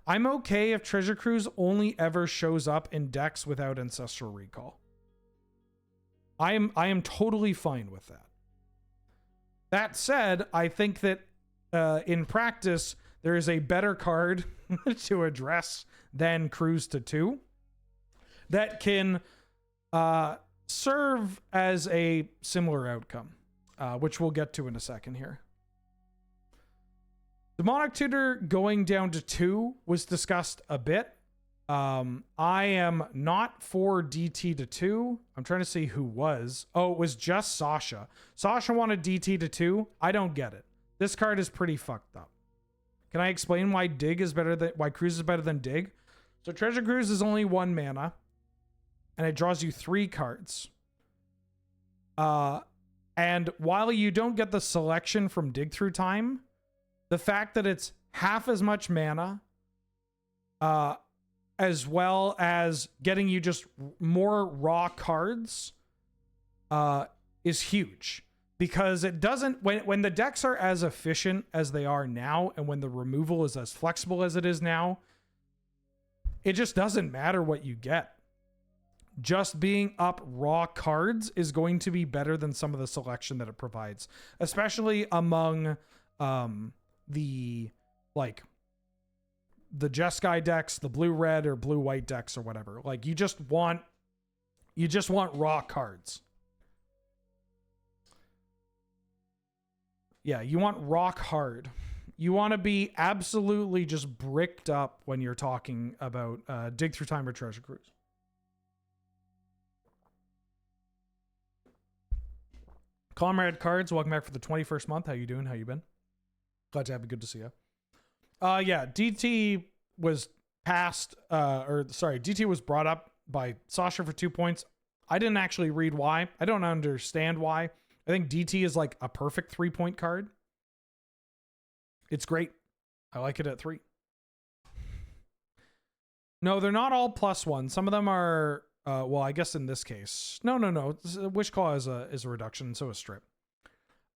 I'm okay if Treasure Cruise only ever shows up in decks without Ancestral Recall. I am totally fine with that. That said, I think that in practice, there is a better card to address than Cruise to 2 that can serve as a similar outcome, which we'll get to in a second here. Demonic Tutor going down to 2 was discussed a bit. I am not for DT to 2. I'm trying to see who was. Oh, it was just Sasha. Sasha wanted DT to 2. I don't get it. This card is pretty fucked up. Can I explain why why Cruise is better than Dig? So Treasure Cruise is only 1 mana, and it draws you 3 cards. And while you don't get the selection from Dig Through Time, the fact that it's half as much mana, as well as getting you just more raw cards, is huge. Because it doesn't, when the decks are as efficient as they are now, and when the removal is as flexible as it is now, it just doesn't matter what you get. Just being up raw cards is going to be better than some of the selection that it provides, especially among the Jeskai decks, the blue-red or blue-white decks or whatever. Like you just want raw cards. Yeah, you want rock hard. You want to be absolutely just bricked up when you're talking about Dig Through Time or Treasure Cruise. Comrade Cards, welcome back for the 21st month. How you doing? How you been? Glad to have you. Good to see you. Yeah, DT was DT was brought up by Sasha for 2 points. I didn't actually read why. I don't understand why. I think DT is like a perfect 3-point card. It's great. I like it at 3. No, they're not all +1. Some of them are, well, I guess in this case. No. Wish Call is a reduction, so is Strip.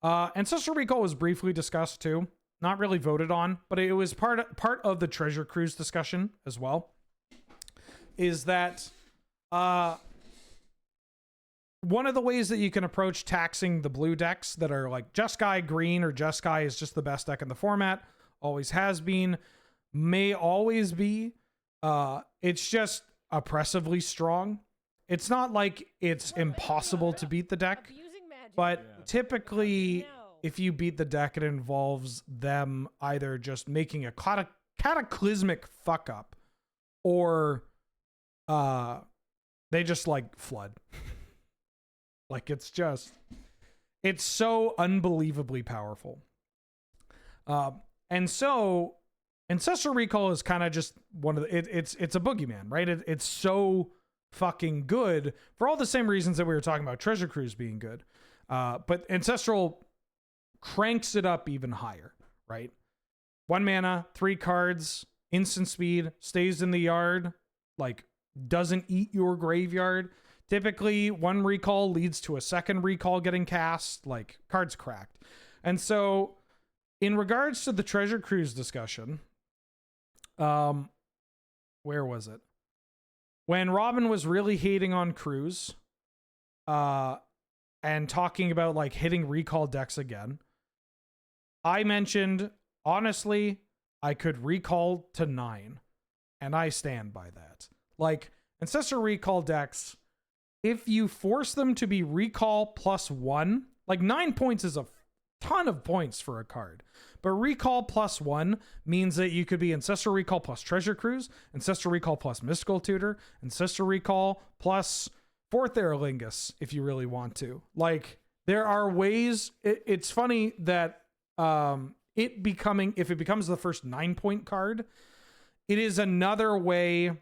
Ancestral Recall was briefly discussed too. Not really voted on, but it was part of the Treasure Cruise discussion as well. Is that one of the ways that you can approach taxing the blue decks that are like Jeskai green, or Jeskai is just the best deck in the format, always has been, may always be. It's just oppressively strong. It's not like it's impossible to beat the deck, but typically if you beat the deck, it involves them either just making a cataclysmic fuck up, or they just like flood. Like it's so unbelievably powerful. And so Ancestral Recall is kind of just one of the, it's a boogeyman, right? It's so fucking good for all the same reasons that we were talking about Treasure Cruise being good. But Ancestral cranks it up even higher, right? 1 mana, 3 cards, instant speed, stays in the yard, like doesn't eat your graveyard. Typically, 1 recall leads to a 2nd recall getting cast, like cards cracked. And so in regards to the Treasure Cruise discussion, where was it? When Robin was really hating on Cruise, and talking about like hitting recall decks again, I mentioned, honestly, I could recall to 9, and I stand by that. Like, Ancestral Recall decks, if you force them to be recall +1, like 9 points is a ton of points for a card, but recall +1 means that you could be Ancestral Recall plus Treasure Cruise, Ancestral Recall plus Mystical Tutor, Ancestral Recall plus 4th Aerolingus if you really want to. Like, There are ways. It's funny that if it becomes the first 9-point card, it is another way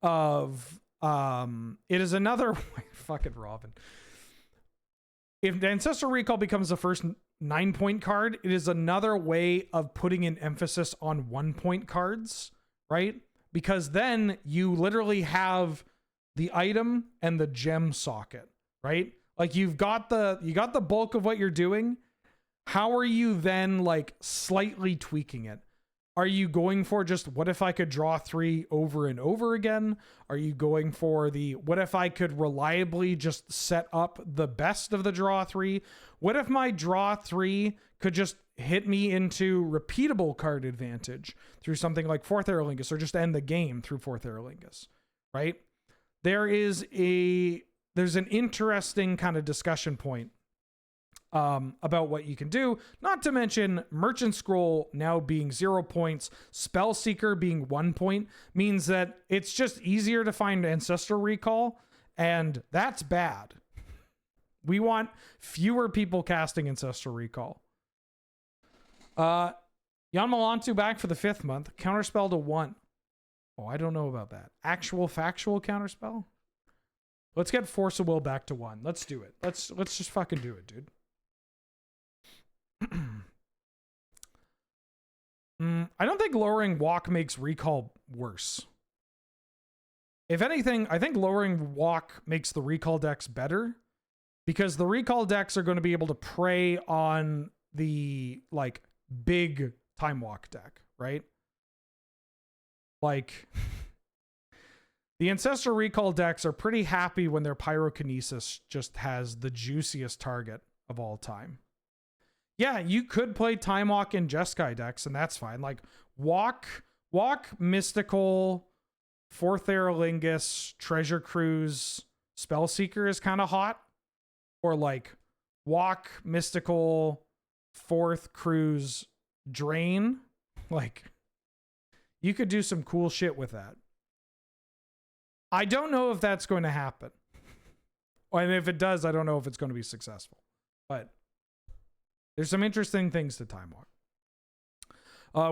of it is another way. Fucking Robin. If the Ancestral Recall becomes the first 9-point card, it is another way of putting an emphasis on 1-point cards, right? Because then you literally have the item and the gem socket, right? Like you got the bulk of what you're doing. How are you then like slightly tweaking it? Are you going for just what if I could draw 3 over and over again? Are you going for the what if I could reliably just set up the best of the draw 3? What if my draw 3 could just hit me into repeatable card advantage through something like Fourth Aerolingus, or just end the game through Fourth Aerolingus, right? There's an interesting kind of discussion point about what you can do, not to mention Merchant Scroll now being 0 points, Spellseeker being 1 point, means that it's just easier to find Ancestral Recall, and that's bad. We want fewer people casting Ancestral Recall. Yanmalantu back for the 5th month. Counterspell to 1. Oh, I don't know about that. Actual factual counterspell? Let's get Force of Will back to 1. Let's do it. Let's just fucking do it, dude. I don't think lowering walk makes recall worse. If anything, I think lowering walk makes the recall decks better, because the recall decks are going to be able to prey on the like big time walk deck, right? Like the Ancestral Recall decks are pretty happy when their Pyrokinesis just has the juiciest target of all time. Yeah, you could play Time Walk in Jeskai decks, and that's fine. Like, Walk, Mystical, Fourth Aerolingus, Treasure Cruise, Spellseeker is kind of hot. Or, like, Walk, Mystical, Fourth Cruise, Drain. Like, you could do some cool shit with that. I don't know if that's going to happen. And if it does, I don't know if it's going to be successful. But there's some interesting things to Time Walk.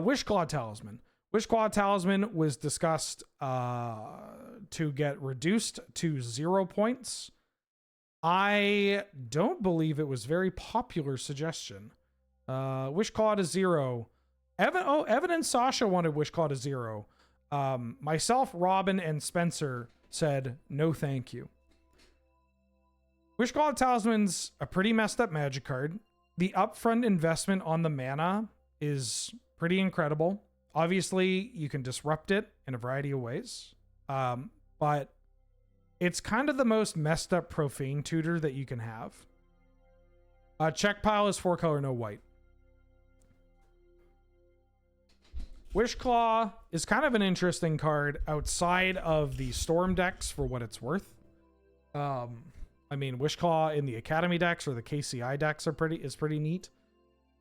Wishclaw Talisman. Wishclaw Talisman was discussed to get reduced to 0 points. I don't believe it was a very popular suggestion. Wishclaw to 0. Evan and Sasha wanted Wishclaw to 0. Myself, Robin, and Spencer said no thank you. Wishclaw Talisman's a pretty messed up magic card. The upfront investment on the mana is pretty incredible. Obviously, you can disrupt it in a variety of ways. But it's kind of the most messed up profane tutor that you can have. Check pile is 4 color, no white. Wishclaw is kind of an interesting card outside of the Storm decks for what it's worth. I mean, Wishclaw in the Academy decks or the KCI decks is pretty neat.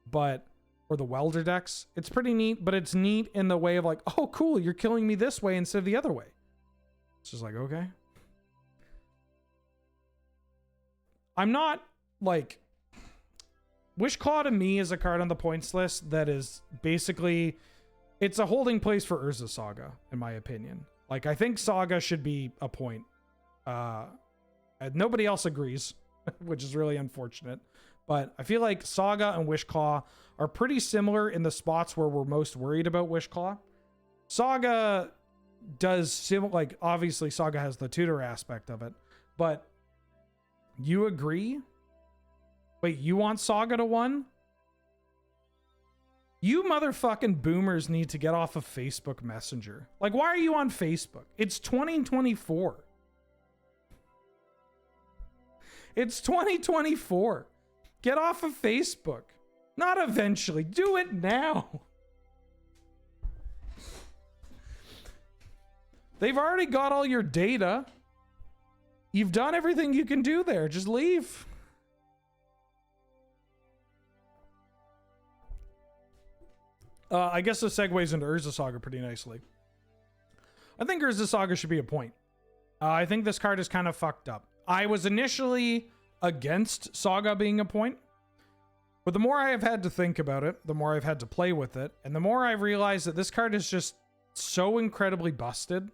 But, or the Welder decks, it's pretty neat, but it's neat in the way of like, oh cool, you're killing me this way instead of the other way. It's just like, okay. I'm not like, Wishclaw to me is a card on the points list that is basically, it's a holding place for Urza Saga, in my opinion. Like, I think Saga should be a point. Nobody else agrees, which is really unfortunate. But I feel like Saga and Wishclaw are pretty similar in the spots where we're most worried about Wishclaw. Saga does, like, obviously Saga has the tutor aspect of it. But you agree? Wait, you want Saga to 1? You motherfucking boomers need to get off of Facebook Messenger. Like, why are you on Facebook? It's 2024. It's 2024. Get off of Facebook. Not eventually. Do it now. They've already got all your data. You've done everything you can do there. Just leave. I guess this segues into Urza Saga pretty nicely. I think Urza Saga should be a point. I think this card is kind of fucked up. I was initially against Saga being a point. But the more I have had to think about it, the more I've had to play with it, and the more I've realized that this card is just so incredibly busted.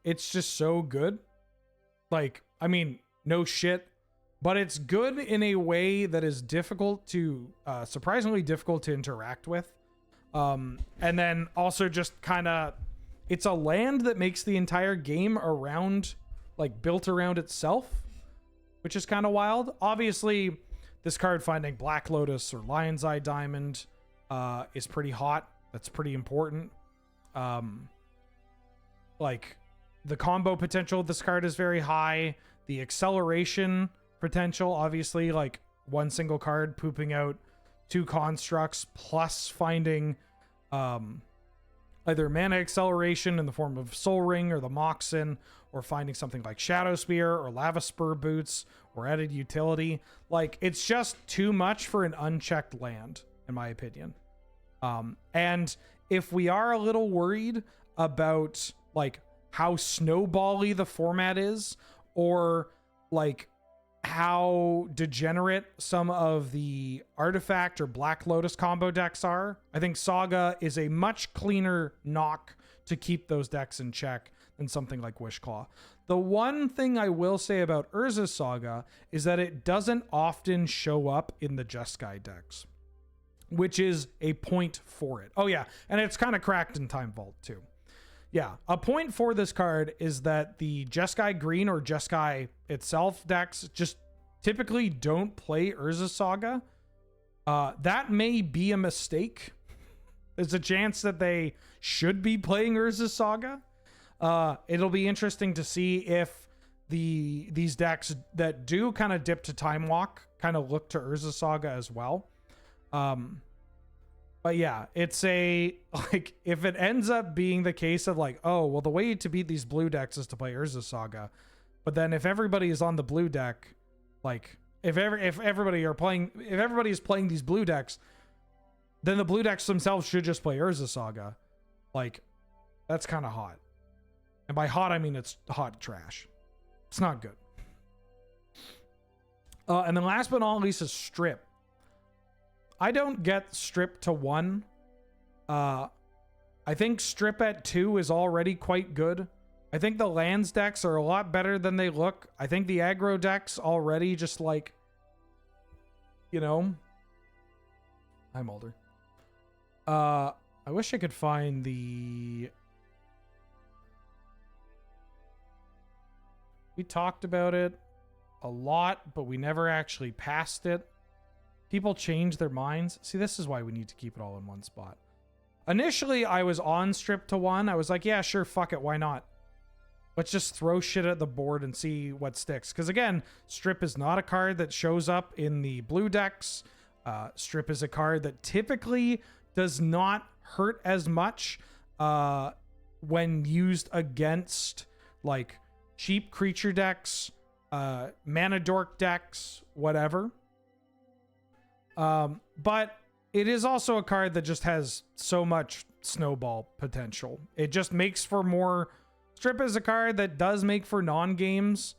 It's just so good. Like, I mean, no shit. But it's good in a way that is difficult to, surprisingly difficult to interact with. And then also just kind of, it's a land that makes the entire game around, like, built around itself, which is kind of wild. Obviously, this card finding Black Lotus or Lion's Eye Diamond is pretty hot. That's pretty important. Like, the combo potential of this card is very high. The acceleration potential, obviously, like one single card pooping out 2 constructs plus finding either mana acceleration in the form of Soul Ring or the Moxen, or finding something like Shadow Spear or Lava Spur Boots or added utility. Like, it's just too much for an unchecked land, in my opinion. And if we are a little worried about like how snowbally the format is, or like how degenerate some of the Artifact or Black Lotus combo decks are, I think Saga is a much cleaner knock to keep those decks in check than something like Wishclaw. The one thing I will say about Urza's Saga is that it doesn't often show up in the Jeskai decks, which is a point for it. Oh yeah, and it's kind of cracked in Time Vault too. Yeah, a point for this card is that the Jeskai Green or Jeskai itself decks just typically don't play Urza's Saga. That may be a mistake. There's a chance that they should be playing Urza's Saga. It'll be interesting to see if these decks that do kind of dip to Time Walk kind of look to Urza's Saga as well. But yeah, it's a, like, if it ends up being the case of like, oh, well, the way to beat these blue decks is to play Urza's Saga. But then if everybody is on the blue deck, like if everybody is playing these blue decks, then the blue decks themselves should just play Urza's Saga. Like, that's kind of hot. And by hot, I mean it's hot trash. It's not good. And then last but not least is Strip. I don't get Strip to 1. I think Strip at 2 is already quite good. I think the lands decks are a lot better than they look. I think the aggro decks already just like, you know. Hi, Mulder. I wish I could find the... We talked about it a lot, but we never actually passed it. People change their minds. See, this is why we need to keep it all in one spot. Initially, I was on Strip to 1. I was like, yeah, sure, fuck it, why not? Let's just throw shit at the board and see what sticks. Because again, Strip is not a card that shows up in the blue decks. Strip is a card that typically does not hurt as much when used against like cheap creature decks, mana dork decks, whatever. But it is also a card that just has so much snowball potential. It just makes for more... Strip is a card that does make for non-games,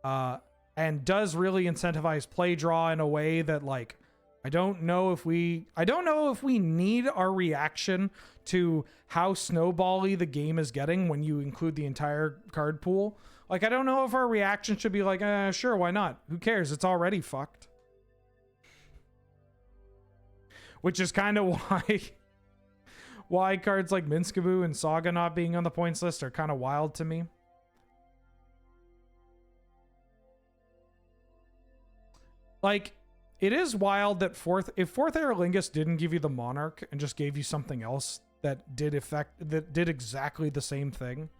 and does really incentivize play draw in a way that, like, I don't know if we need our reaction to how snowbally the game is getting when you include the entire card pool. Like, I don't know if our reaction should be like, sure, why not? Who cares? It's already fucked. Which is kind of why cards like Minskaboo and Saga not being on the points list are kind of wild to me. Like, it is wild that if Fourth Aerolingus didn't give you the Monarch and just gave you something else that did exactly the same thing.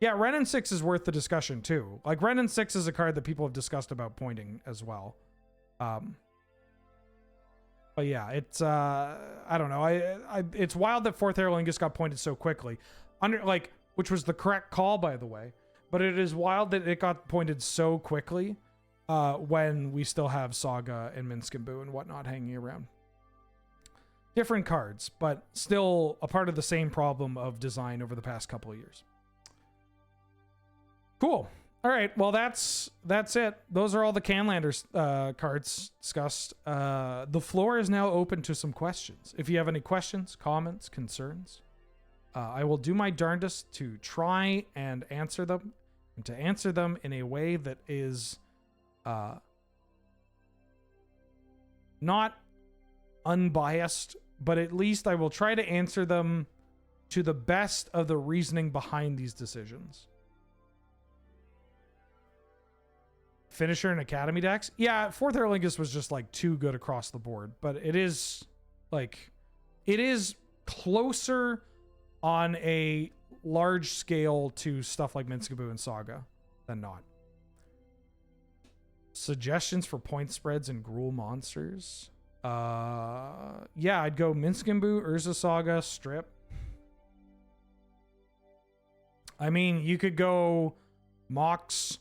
Yeah, Renin 6 is worth the discussion too. Like, Renin 6 is a card that people have discussed about pointing as well. But yeah, it's I don't know. It's wild that Fourth Aerolingus got pointed so quickly. Which was the correct call, by the way. But it is wild that it got pointed so quickly when we still have Saga and Minskaboo and whatnot hanging around. Different cards, but still a part of the same problem of design over the past couple of years. Cool. All right, well that's it. Those are all the Canlanders cards discussed. The floor is now open to some questions. If you have any questions, comments, concerns, I will do my darndest to try and answer them, and to answer them in a way that is not unbiased, but at least I will try to answer them to the best of the reasoning behind these decisions. Finisher and Academy decks? Yeah, Fourth Aerlingus was just like too good across the board, but it is closer on a large scale to stuff like Minskaboo and Saga than not. Suggestions for point spreads and Gruul monsters? Yeah, I'd go Minskaboo, Urza Saga, Strip. I mean, you could go Mox,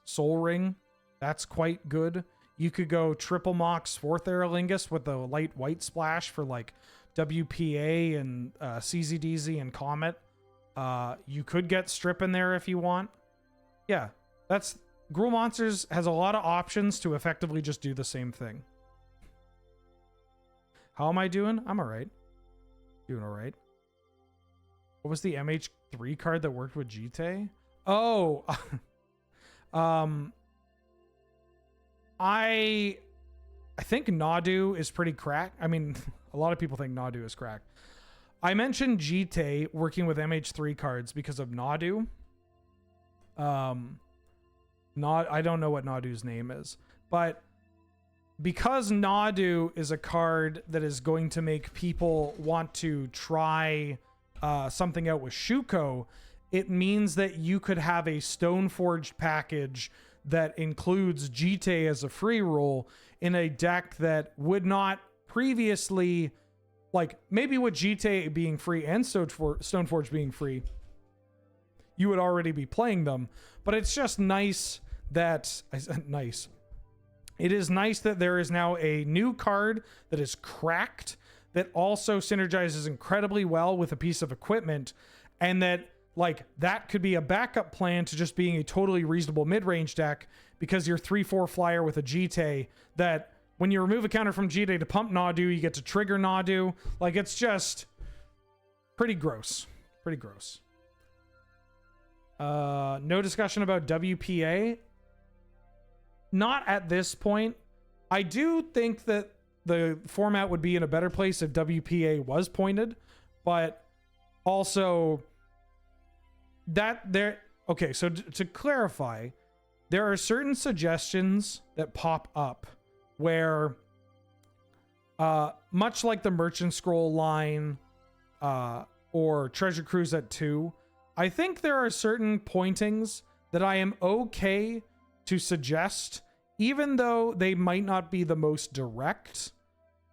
Soul Ring. That's quite good. You could go triple Mox, Fourth Aerlingus with a light white splash for like WPA and CZDZ and Comet. You could get Strip in there if you want. Yeah, that's... Gruul Monsters has a lot of options to effectively just do the same thing. How am I doing? I'm alright. Doing alright. What was the MH3 card that worked with Jitte? Oh, I think Nadu is pretty crack. I mean, a lot of people think Nadu is crack. I mentioned Jitte working with MH3 cards because of Nadu. I don't know what Nadu's name is, but because Nadu is a card that is going to make people want to try something out with Shuko, it means that you could have a Stoneforged package that includes Jitte as a free roll in a deck that would not previously, like maybe with Jitte being free and Stoneforged being free, you would already be playing them. But it's just nice that it is nice that there is now a new card that is cracked that also synergizes incredibly well with a piece of equipment, and that like that could be a backup plan to just being a totally reasonable mid-range deck, because you're 3/4 flyer with a Jitte that when you remove a counter from Jitte to pump Nadu, you get to trigger Nadu. Like, it's just pretty gross. Pretty gross. No discussion about WPA. Not at this point. I do think that the format would be in a better place if WPA was pointed, but also that there... Okay, so to clarify, there are certain suggestions that pop up where, much like the Merchant Scroll line or Treasure Cruise at 2, I think there are certain pointings that I am okay to suggest, even though they might not be the most direct,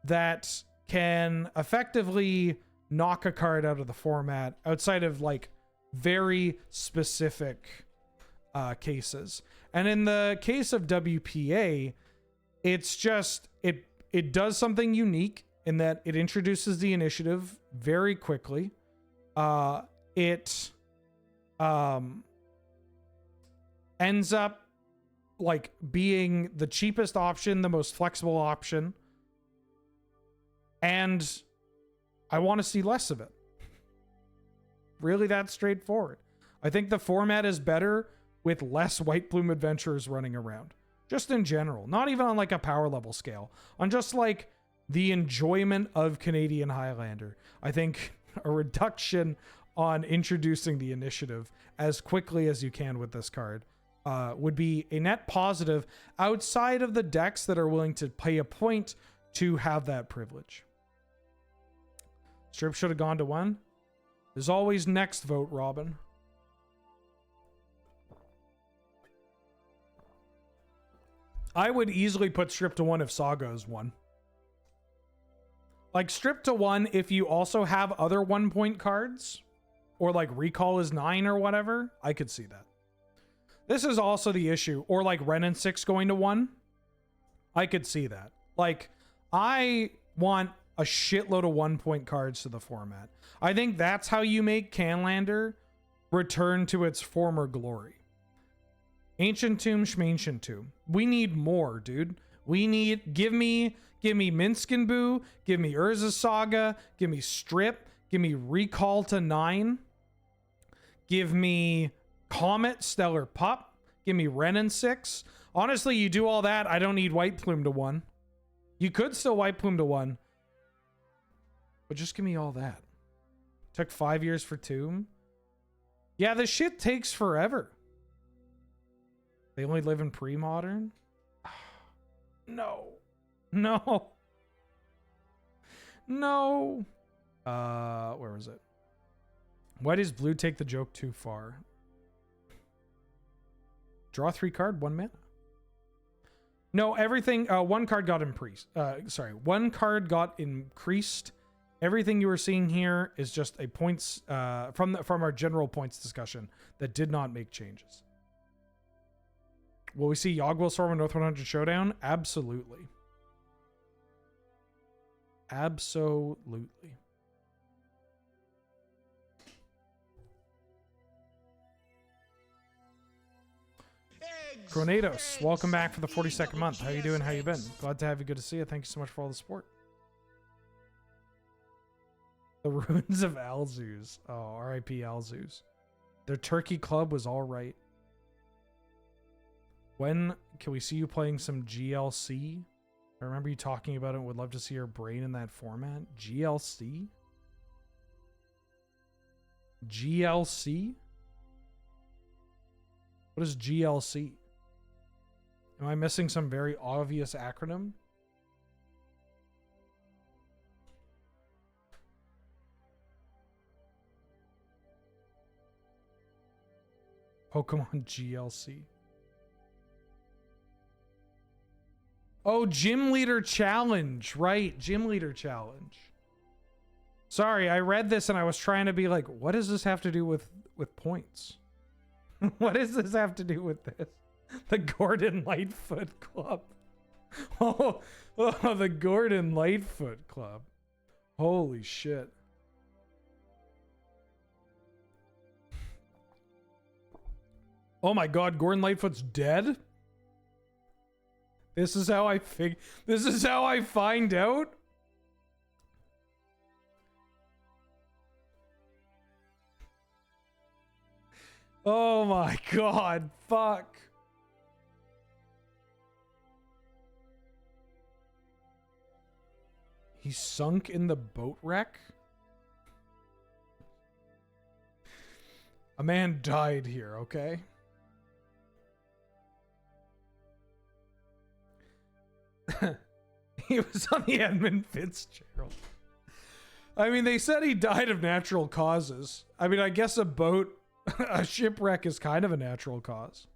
that can effectively knock a card out of the format outside of like very specific cases. And in the case of WPA, it's just, it does something unique in that it introduces the initiative very quickly. It ends up like being the cheapest option, the most flexible option, and I want to see less of it. Really that straightforward. I think the format is better with less White Plume adventurers running around, just in general, not even on like a power level scale, on just like the enjoyment of Canadian Highlander. I think a reduction on introducing the initiative as quickly as you can with this card would be a net positive outside of the decks that are willing to pay a point to have that privilege. Strip should have gone to 1. There's always next vote, Robin. I would easily put Strip to 1 if Saga is 1. Like, Strip to 1 if you also have other 1-point cards, or like Recall is 9 or whatever, I could see that. This is also the issue. Or like Ren and 6 going to 1. I could see that. Like, I want a shitload of 1-point cards to the format. I think that's how you make Canlander return to its former glory. Ancient Tomb, Schmancient Tomb. We need more, dude. We need, give me Minskin Boo, give me Urza Saga, give me Strip, give me Recall to 9, give me Comet, Stellar Pup, give me Renin 6. Honestly, you do all that, I don't need White Plume to 1. You could still White Plume to 1, but just give me all that. Took 5 years for Tomb. Yeah, this shit takes forever. They only live in pre-modern? No. No. No. Where was it? Why does blue take the joke too far? Draw 3 card, 1 mana. No, everything, 1 card got increased. One card got increased. Everything you were seeing here is just a points, from our general points discussion that did not make changes. Will we see Yawgmoth Storm in North 100 Showdown? Absolutely. Absolutely. Gronados, welcome back for the 42nd month. How you doing? How you been? Glad to have you. Good to see you. Thank you so much for all the support. The Ruins of Alzuz. Oh, R.I.P. Alzuz. Their Turkey Club was all right. When can we see you playing some GLC? I remember you talking about it. Would love to see your brain in that format. GLC? GLC? What is GLC? Am I missing some very obvious acronym? Pokemon GLC. Oh, Gym Leader Challenge. Right, Gym Leader Challenge. Sorry, I read this and I was trying to be like, what does this have to do with points? What does this have to do with this? The Gordon Lightfoot Club. Oh, the Gordon Lightfoot Club. Holy shit. Oh my god, Gordon Lightfoot's dead? This is how I find out? Oh my god, fuck. He sunk in the boat wreck? A man died here, okay? He was on the Edmund Fitzgerald. I mean, they said he died of natural causes. I mean, I guess a boat, a shipwreck is kind of a natural cause.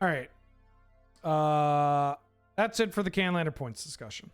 All right. That's it for the Canlander points discussion.